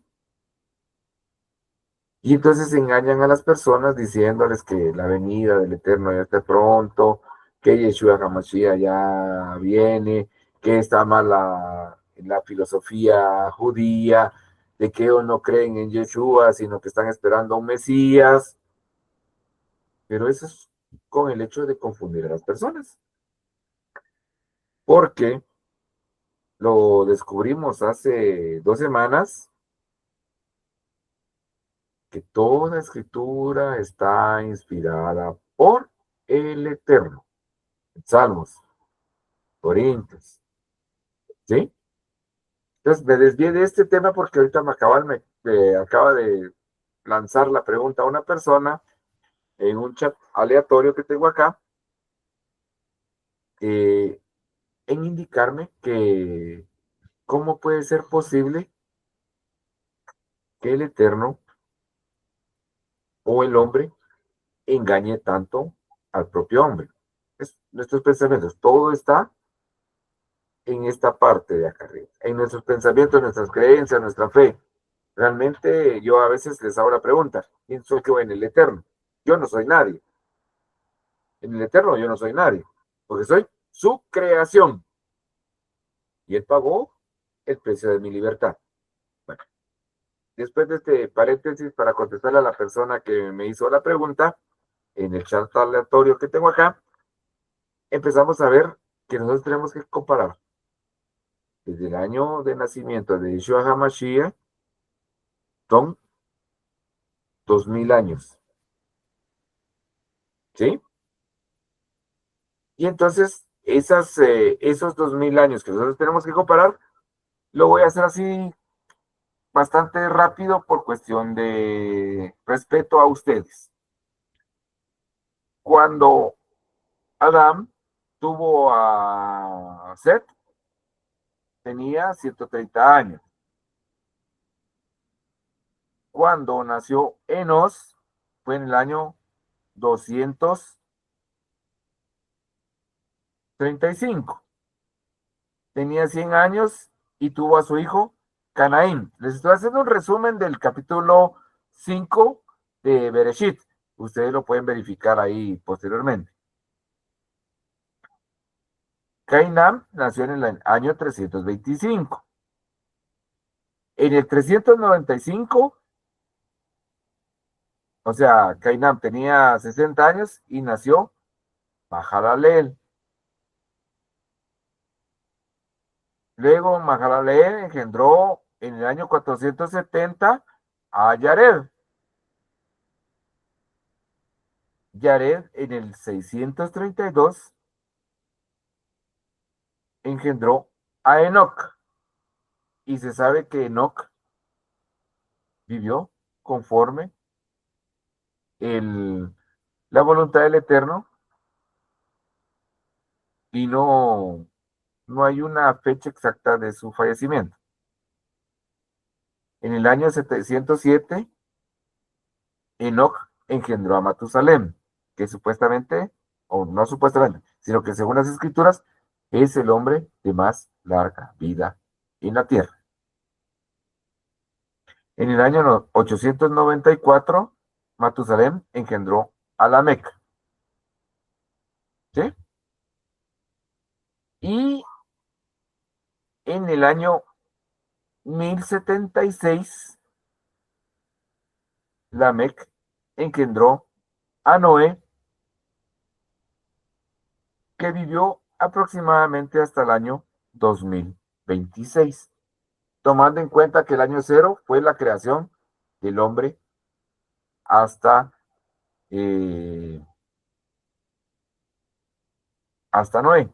Y entonces engañan a las personas diciéndoles que la venida del Eterno ya está pronto, que Yeshua HaMashiach ya viene, que está mal la filosofía judía, de que ellos no creen en Yeshua, sino que están esperando a un Mesías. Pero eso es con el hecho de confundir a las personas. Porque lo descubrimos hace 2 semanas, que toda escritura está inspirada por el Eterno. Salmos, Corintios, ¿sí? Entonces me desvié de este tema porque ahorita me acaba de lanzar la pregunta a una persona en un chat aleatorio que tengo acá, en indicarme que cómo puede ser posible que el Eterno o el hombre engañe tanto al propio hombre. Nuestros pensamientos, todo está en esta parte de acá arriba, en nuestros pensamientos, nuestras creencias, nuestra fe. Realmente yo a veces les hago la pregunta, ¿quién soy yo en el Eterno? Yo no soy nadie. En el Eterno yo no soy nadie, porque soy su creación. Y Él pagó el precio de mi libertad. Bueno, después de este paréntesis para contestarle a la persona que me hizo la pregunta, en el chat aleatorio que tengo acá, empezamos a ver que nosotros tenemos que comparar desde el año de nacimiento de Yeshua HaMashiach, son 2000 años. ¿Sí? Y entonces, esos 2000 años que nosotros tenemos que comparar, lo voy a hacer así bastante rápido por cuestión de respeto a ustedes. Cuando Adán tuvo a Set, tenía 130 años. Cuando nació Enos, fue en el año 235. Tenía 100 años y tuvo a su hijo Canaín. Les estoy haciendo un resumen del capítulo 5 de Bereshit. Ustedes lo pueden verificar ahí posteriormente. Cainán nació en el año 325. En el 395, o sea, Cainán tenía 60 años y nació Mahalaleel. Luego Mahalaleel engendró en el año 470 a Yared. Yared en el 632 engendró a Enoc. Y se sabe que Enoc vivió conforme la voluntad del Eterno y no hay una fecha exacta de su fallecimiento. En el año 707, Enoc engendró a Matusalem, que supuestamente, o no supuestamente, sino que según las escrituras, es el hombre de más larga vida en la tierra. En el año 894, Matusalem engendró a Lamec. ¿Sí? Y en el año 1076, Lamec engendró a Noé, que vivió aproximadamente hasta el año 2026, tomando en cuenta que el año 0 fue la creación del hombre hasta Noé.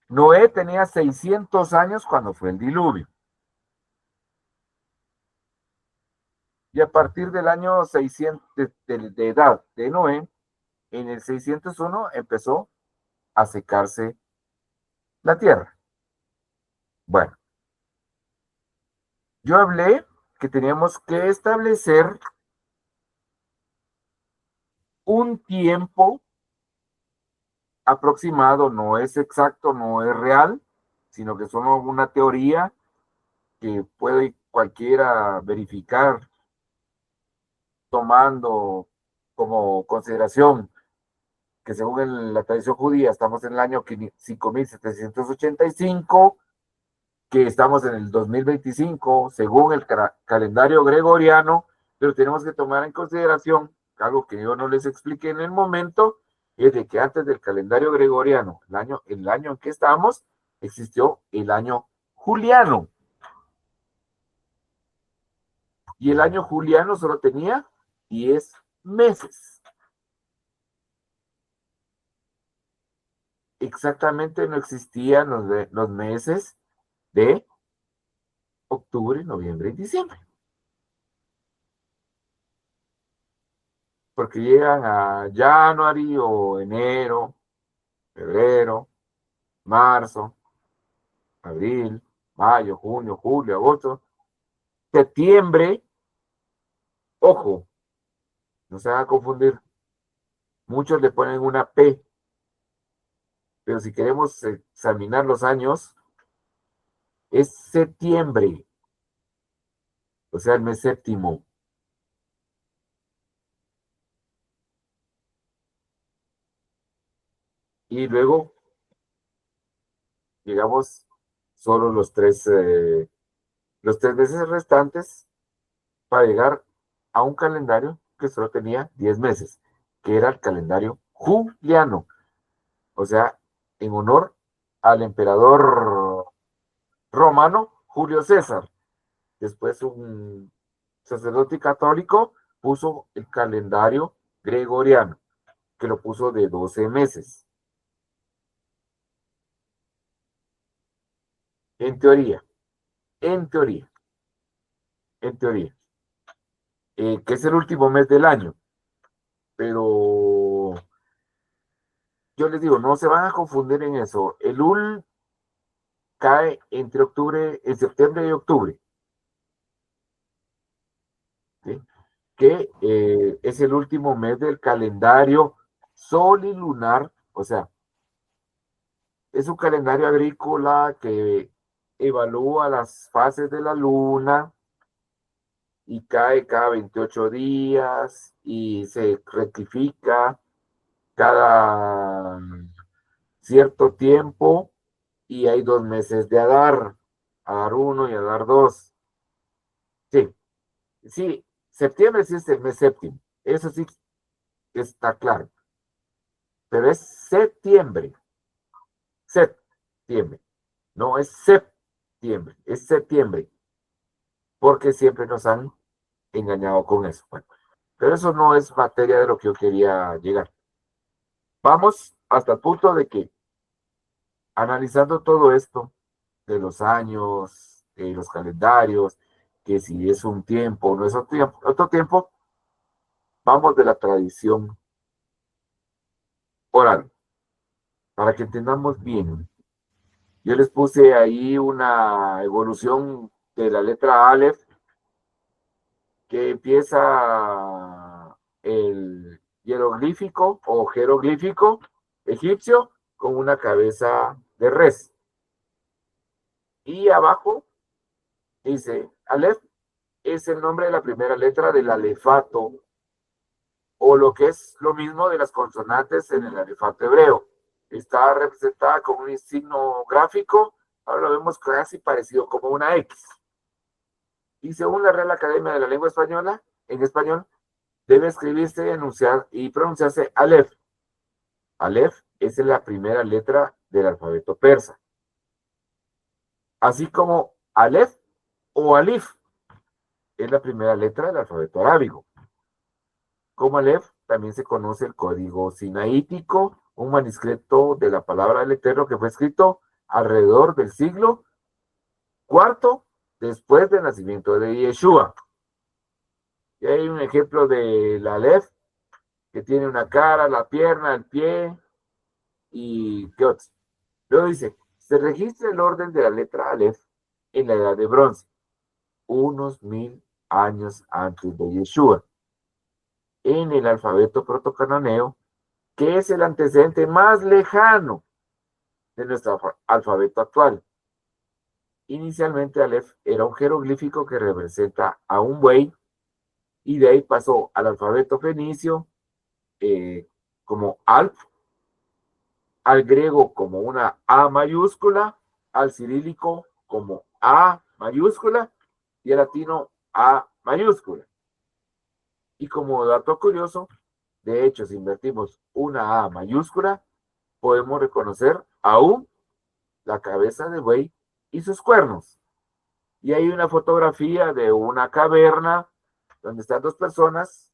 Noé tenía 600 años cuando fue el diluvio. Y a partir del año 600 de edad de Noé, en el 601 empezó a secarse la tierra. Bueno, yo hablé que teníamos que establecer un tiempo aproximado, no es exacto, no es real, sino que es solo una teoría que puede cualquiera verificar tomando como consideración que según la tradición judía estamos en el año 5785, que estamos en el 2025, según el calendario gregoriano, pero tenemos que tomar en consideración algo que yo no les expliqué en el momento, es de que antes del calendario gregoriano, el año en que estamos, existió el año juliano. Y el año juliano solo tenía 10 meses. Exactamente no existían los meses de octubre, noviembre y diciembre. Porque llegan a January o enero, febrero, marzo, abril, mayo, junio, julio, agosto, septiembre. Ojo, no se van a confundir. Muchos le ponen una P, pero si queremos examinar los años, es septiembre, o sea, el mes séptimo. Y luego llegamos solo los tres meses restantes para llegar a un calendario que solo tenía 10 meses, que era el calendario juliano, o sea, en honor al emperador romano Julio César. Después un sacerdote católico puso el calendario gregoriano, que lo puso de 12 meses. En teoría, que es el último mes del año, pero yo les digo, no se van a confundir en eso. El UL cae entre septiembre y octubre, ¿sí? Que es el último mes del calendario solilunar, o sea, es un calendario agrícola que evalúa las fases de la luna y cae cada 28 días y se rectifica cada cierto tiempo, y hay 2 meses de Adar 1 y Adar 2. Sí, septiembre sí es el mes séptimo, eso sí está claro, pero es septiembre, no es septiembre, es septiembre, porque siempre nos han engañado con eso. Bueno, pero eso no es materia de lo que yo quería llegar. Vamos hasta el punto de que, analizando todo esto de los años, de los calendarios, que si es un tiempo o no es otro tiempo, vamos de la tradición oral, para que entendamos bien. Yo les puse ahí una evolución de la letra Aleph, que empieza el hieroglífico o jeroglífico egipcio con una cabeza de res. Y abajo dice, Aleph es el nombre de la primera letra del alefato, o lo que es lo mismo de las consonantes en el alefato hebreo. Está representada con un signo gráfico, ahora lo vemos casi parecido como una X. Y según la Real Academia de la Lengua Española, en español, debe escribirse, enunciar y pronunciarse Aleph. Aleph es la primera letra del alfabeto persa. Así como Aleph o Alif es la primera letra del alfabeto arábigo. Como Aleph también se conoce el código sinaítico, un manuscrito de la palabra del Eterno que fue escrito alrededor del siglo IV después del nacimiento de Yeshua. Y hay un ejemplo del Aleph que tiene una cara, la pierna, el pie y ¿qué otro? Luego dice, se registra el orden de la letra Aleph en la edad de bronce, unos 1000 años antes de Yeshua, en el alfabeto protocananeo, que es el antecedente más lejano de nuestro alfabeto actual. Inicialmente Aleph era un jeroglífico que representa a un buey, y de ahí pasó al alfabeto fenicio como Alf, al griego como una A mayúscula, al cirílico como A mayúscula y al latino A mayúscula. Y como dato curioso, de hecho, si invertimos una A mayúscula, podemos reconocer aún la cabeza de buey y sus cuernos. Y hay una fotografía de una caverna donde están dos personas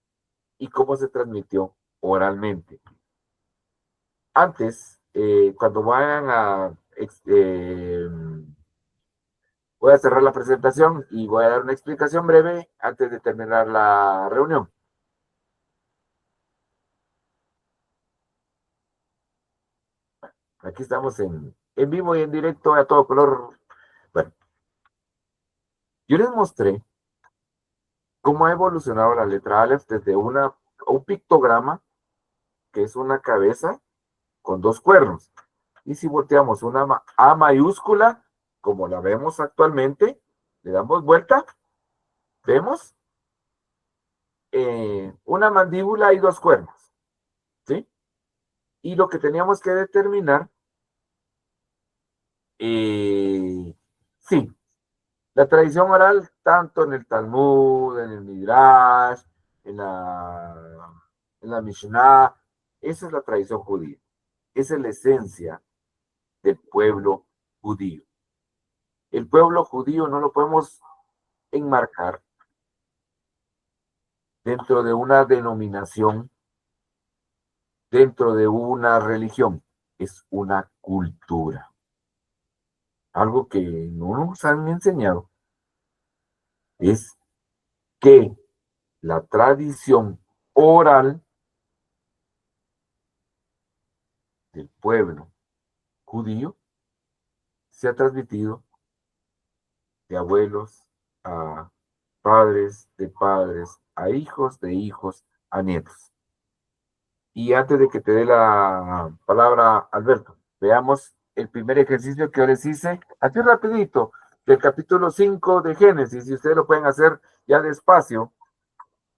y cómo se transmitió oralmente. Antes, cuando vayan a... voy a cerrar la presentación y voy a dar una explicación breve antes de terminar la reunión. Aquí estamos en vivo y en directo a todo color. Bueno, yo les mostré cómo ha evolucionado la letra Aleph desde un pictograma, que es una cabeza con dos cuernos. Y si volteamos una A mayúscula, como la vemos actualmente, le damos vuelta, vemos una mandíbula y dos cuernos, ¿sí? Y lo que teníamos que determinar, sí, la tradición oral, tanto en el Talmud, en el Midrash, en la Mishnah, esa es la tradición judía. Esa es la esencia del pueblo judío. El pueblo judío no lo podemos enmarcar dentro de una denominación, dentro de una religión. Es una cultura. Algo que no nos han enseñado es que la tradición oral del pueblo judío se ha transmitido de abuelos a padres, de padres a hijos, de hijos a nietos. Y antes de que te dé la palabra, Alberto, veamos el primer ejercicio que yo les hice, así rapidito, del capítulo 5 de Génesis, y ustedes lo pueden hacer ya despacio.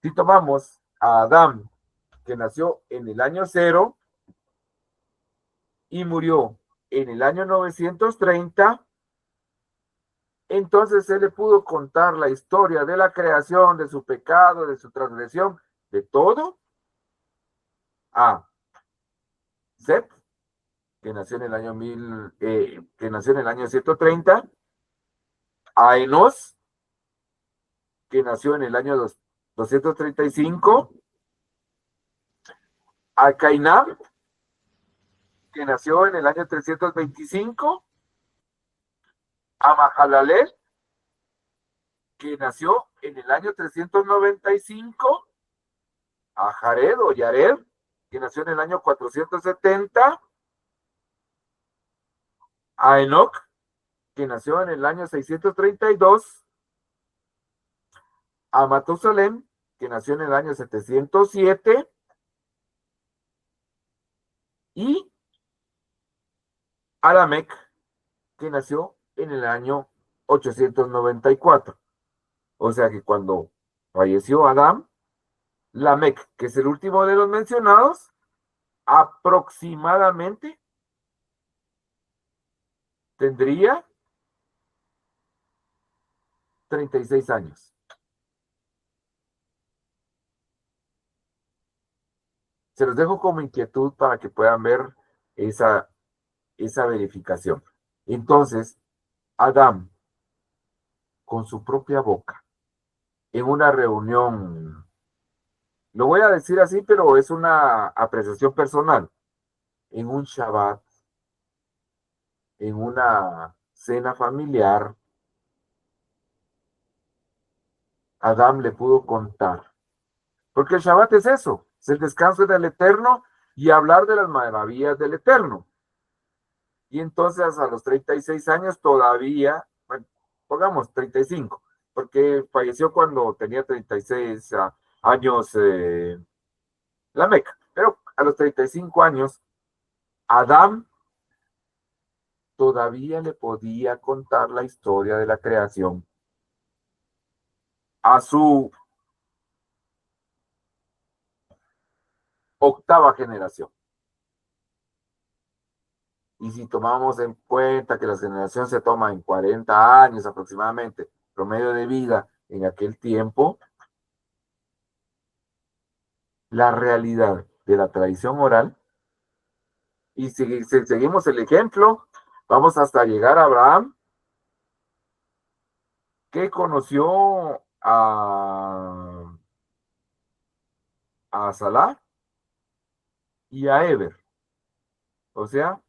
Si tomamos a Adán, que nació en el año 0 y murió en el año 930, entonces él le pudo contar la historia de la creación, de su pecado, de su transgresión, de todo, a Set, que nació en el año 130, a Enos, que nació en el año 235, a Cainán, que nació en el año 325, a Mahalalel, que nació en el año 395, a Jared o Yared, que nació en el año 470, a Enoch, que nació en el año 632, a Matusalem, que nació en el año 707, y a Lamec, que nació en el año 894. O sea que cuando falleció Adán, Lamec, que es el último de los mencionados, aproximadamente tendría 36 años. Se los dejo como inquietud para que puedan ver esa verificación. Entonces, Adán, con su propia boca, en una reunión, lo voy a decir así, pero es una apreciación personal, en un Shabbat, en una cena familiar, Adán le pudo contar. Porque el Shabbat es eso, es el descanso del Eterno y hablar de las maravillas del Eterno. Y entonces a los 36 años todavía, bueno, pongamos 35, porque falleció cuando tenía 36 años Lamec. Pero a los 35 años, Adán todavía le podía contar la historia de la creación a su octava generación. Y si tomamos en cuenta que la generación se toma en 40 años aproximadamente, promedio de vida en aquel tiempo, la realidad de la tradición oral, y si seguimos el ejemplo, vamos hasta llegar a Abraham, que conoció a Salah y a Eber. O sea,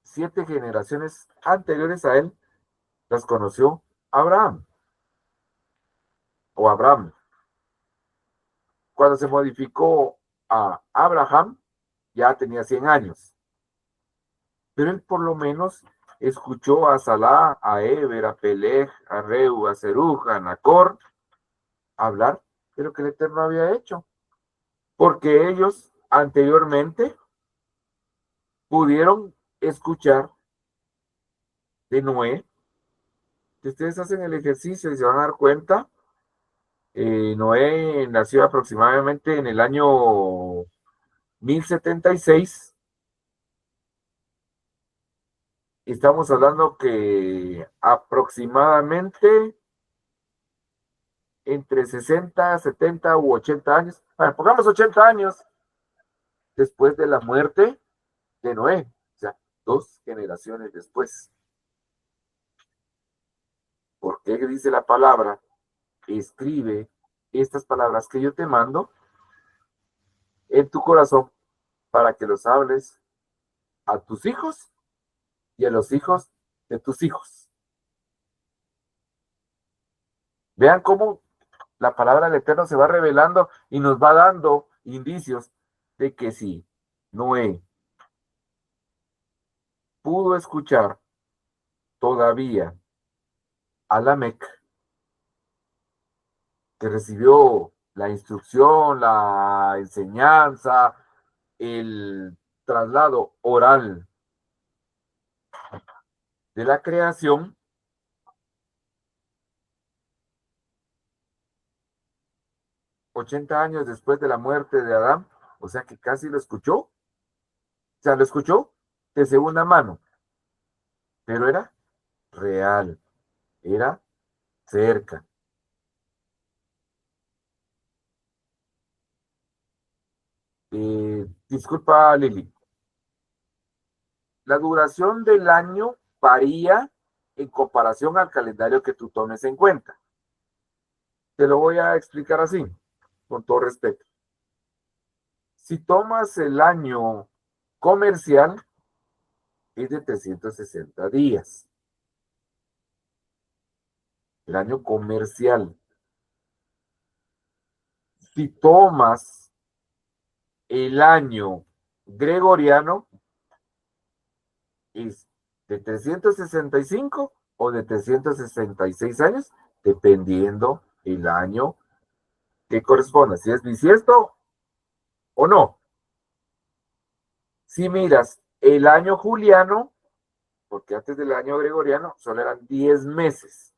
7 generaciones anteriores a él las conoció Abraham. O Abraham. Cuando se modificó a Abraham, ya tenía 100 años. Pero él por lo menos escuchó a Salah, a Eber, a Peleg, a Reu, a Serug, a Nacor, hablar de lo que el Eterno había hecho. Porque ellos anteriormente pudieron escuchar de Noé. Si ustedes hacen el ejercicio y se van a dar cuenta, Noé nació aproximadamente en el año 1076. Estamos hablando que aproximadamente entre 60, 70 u 80 años, bueno, pongamos 80 años después de la muerte de Noé, o sea, 2 generaciones después. ¿Por qué dice la palabra? Escribe estas palabras que yo te mando en tu corazón para que los hables a tus hijos y a los hijos de tus hijos. Vean cómo la palabra del Eterno se va revelando y nos va dando indicios de que si Noé pudo escuchar todavía a Lamec, que recibió la instrucción, la enseñanza, el traslado oral de la creación, $80 años después de la muerte de Adán, o sea que casi lo escuchó. O sea, lo escuchó de segunda mano, pero era real, era cerca. Disculpa, Lili. La duración del año varía en comparación al calendario que tú tomes en cuenta. Te lo voy a explicar así, con todo respeto. Si tomas el año comercial, es de 360 días. El año comercial. Si tomas el año gregoriano, es de 365 o de 366 años, dependiendo el año que corresponda, si es bisiesto o no. Si miras el año juliano, porque antes del año gregoriano solo eran 10 meses.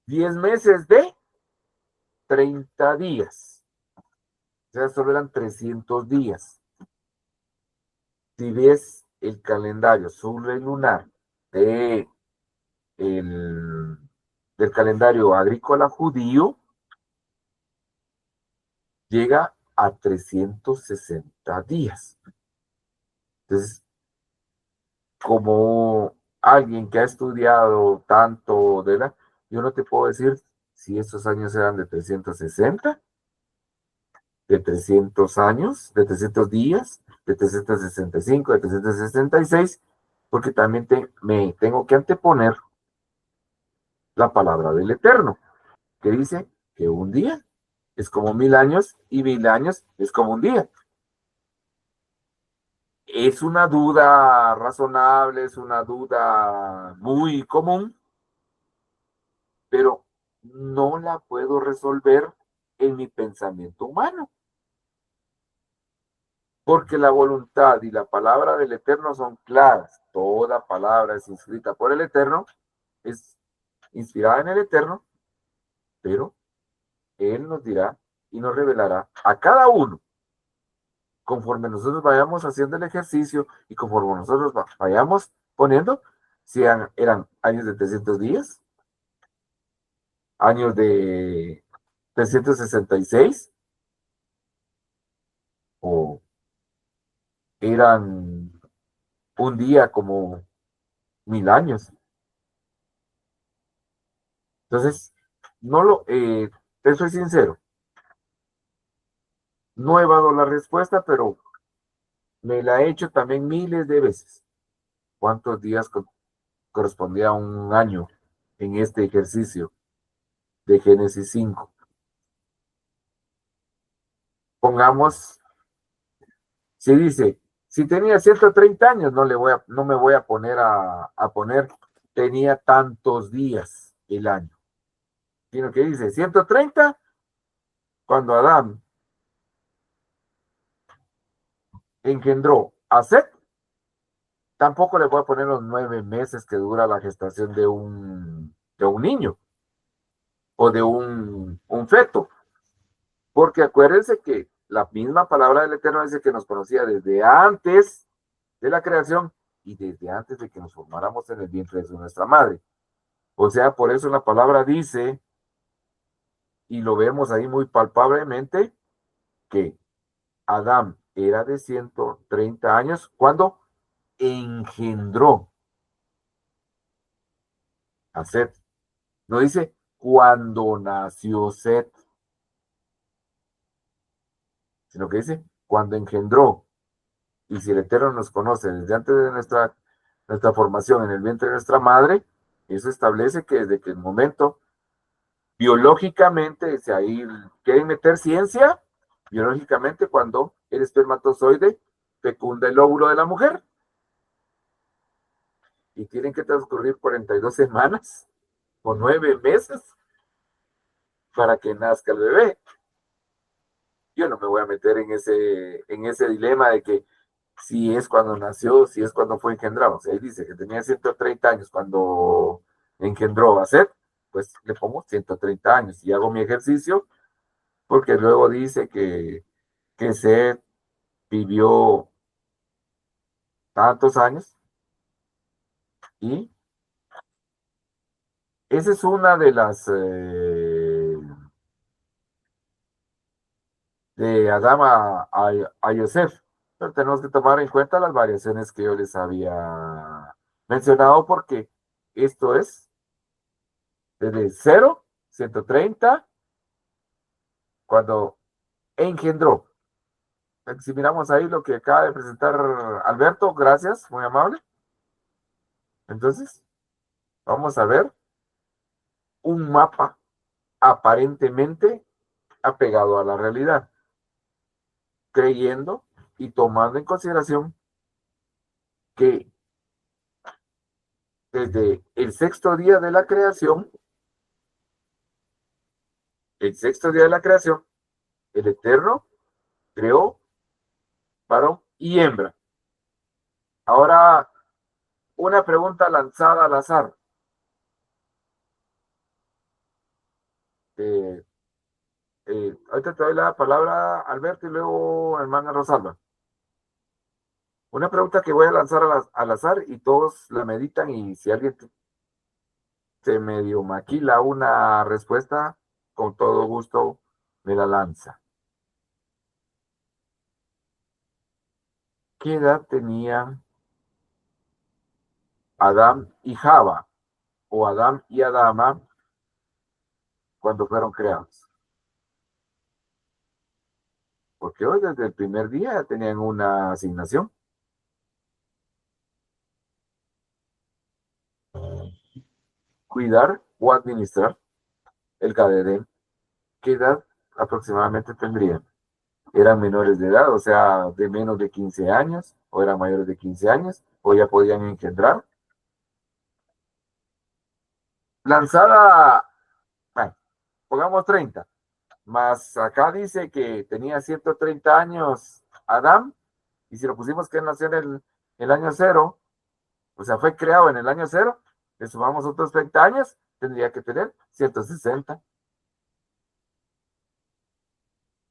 10 meses de 30 días. O sea, solo eran 300 días. Si ves el calendario solar y lunar del calendario agrícola judío, llega a 360 días. Entonces, como alguien que ha estudiado tanto yo no te puedo decir si esos años eran de 360, de 300 años, de 300 días, de 365, de 366, porque también me tengo que anteponer la palabra del Eterno, que dice que un día es como 1000 años y 1000 años es como un día. Es una duda razonable, es una duda muy común, pero no la puedo resolver en mi pensamiento humano. Porque la voluntad y la palabra del Eterno son claras. Toda palabra es inscrita por el Eterno, es inspirada en el Eterno, pero Él nos dirá y nos revelará a cada uno conforme nosotros vayamos haciendo el ejercicio y conforme nosotros vayamos poniendo, si eran años de 300 días, años de 366, o eran un día como 1000 años. Entonces, te soy sincero, no he dado la respuesta, pero me la he hecho también miles de veces. ¿Cuántos días correspondía a un año en este ejercicio de Génesis 5? Pongamos, si dice, si tenía 130 años, no me voy a poner a poner, tenía tantos días el año. Sino que dice 130, cuando Adán engendró a Set, tampoco le voy a poner los 9 meses que dura la gestación de un niño o de un feto. Porque acuérdense que la misma palabra del Eterno dice que nos conocía desde antes de la creación y desde antes de que nos formáramos en el vientre de nuestra madre. O sea, por eso la palabra dice, y lo vemos ahí muy palpablemente, que Adán era de 130 años cuando engendró a Set. No dice cuando nació Set, sino que dice cuando engendró. Y si el Eterno nos conoce desde antes de nuestra formación en el vientre de nuestra madre, eso establece que desde que el momento biológicamente, si ahí quieren meter ciencia, biológicamente cuando el espermatozoide fecunda el óvulo de la mujer. Y tienen que transcurrir 42 semanas o 9 meses para que nazca el bebé. Yo no me voy a meter en ese dilema de que si es cuando nació, si es cuando fue engendrado. O sea, ahí dice que tenía 130 años cuando engendró a Set, pues le pongo 130 años y hago mi ejercicio, porque luego dice que Set vivió tantos años y esa es una de las de Adán a Yosef, pero tenemos que tomar en cuenta las variaciones que yo les había mencionado, porque esto es desde 0, 130, cuando engendró. Si miramos ahí lo que acaba de presentar Alberto, gracias, muy amable. Entonces, vamos a ver un mapa aparentemente apegado a la realidad, creyendo y tomando en consideración que desde el sexto día de la creación, el Eterno creó varón y hembra. Ahora, una pregunta lanzada al azar. Ahorita te doy la palabra, Alberto, y luego hermana Rosalba. Una pregunta que voy a lanzar al azar y todos la meditan, y si alguien se medio maquila una respuesta, con todo gusto me la lanza. ¿Qué edad tenían Adán y Java, o Adán y Adama, cuando fueron creados? Porque hoy desde el primer día tenían una asignación. Cuidar o administrar el Gadedén. ¿Qué edad aproximadamente tendrían? ¿Eran menores de edad, o sea, de menos de 15 años, o eran mayores de 15 años, o ya podían engendrar? Lanzada, bueno, pongamos 30, más acá dice que tenía 130 años Adán, y si lo pusimos que nació en el año 0, o sea, fue creado en el año 0, le sumamos otros 30 años, tendría que tener 160.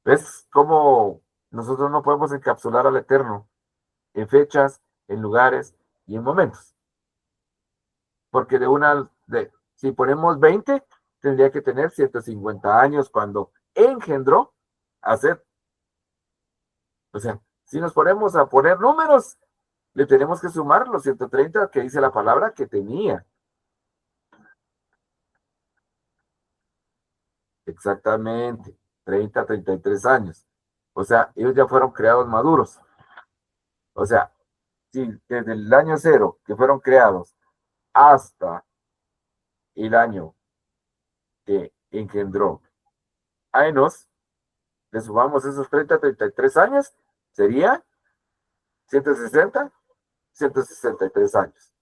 ¿Ves cómo nosotros no podemos encapsular al Eterno en fechas, en lugares y en momentos. Porque si ponemos 20, tendría que tener 150 años cuando engendró a Set. O sea, si nos ponemos a poner números, le tenemos que sumar los 130 que dice la palabra que tenía. Exactamente, 30, 33 años. O sea, ellos ya fueron creados maduros. O sea, si desde el año 0 que fueron creados hasta el año que engendró a Enos, le sumamos esos 30, 33 años, sería 160, 163 años.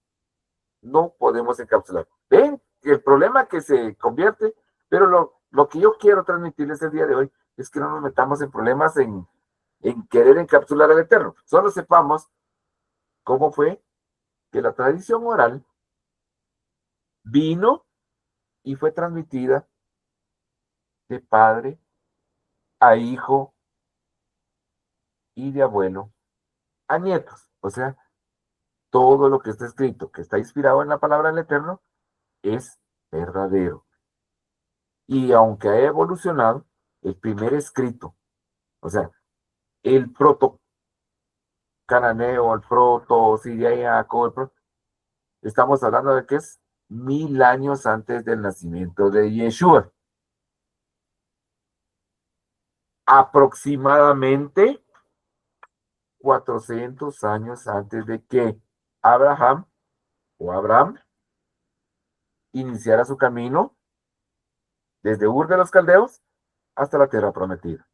No podemos encapsular. ¿Ven? El problema que se convierte, pero lo que yo quiero transmitirles el día de hoy es que no nos metamos en problemas en querer encapsular al Eterno. Solo sepamos cómo fue que la tradición oral vino y fue transmitida de padre a hijo y de abuelo a nietos. O sea, todo lo que está escrito, que está inspirado en la palabra del Eterno, es verdadero. Y aunque ha evolucionado, el primer escrito, o sea, el proto-cananeo, el proto-siriaco, estamos hablando de que es 1000 años antes del nacimiento de Yeshua. Aproximadamente 400 años antes de que Abraham iniciara su camino desde Ur de los Caldeos hasta la tierra prometida.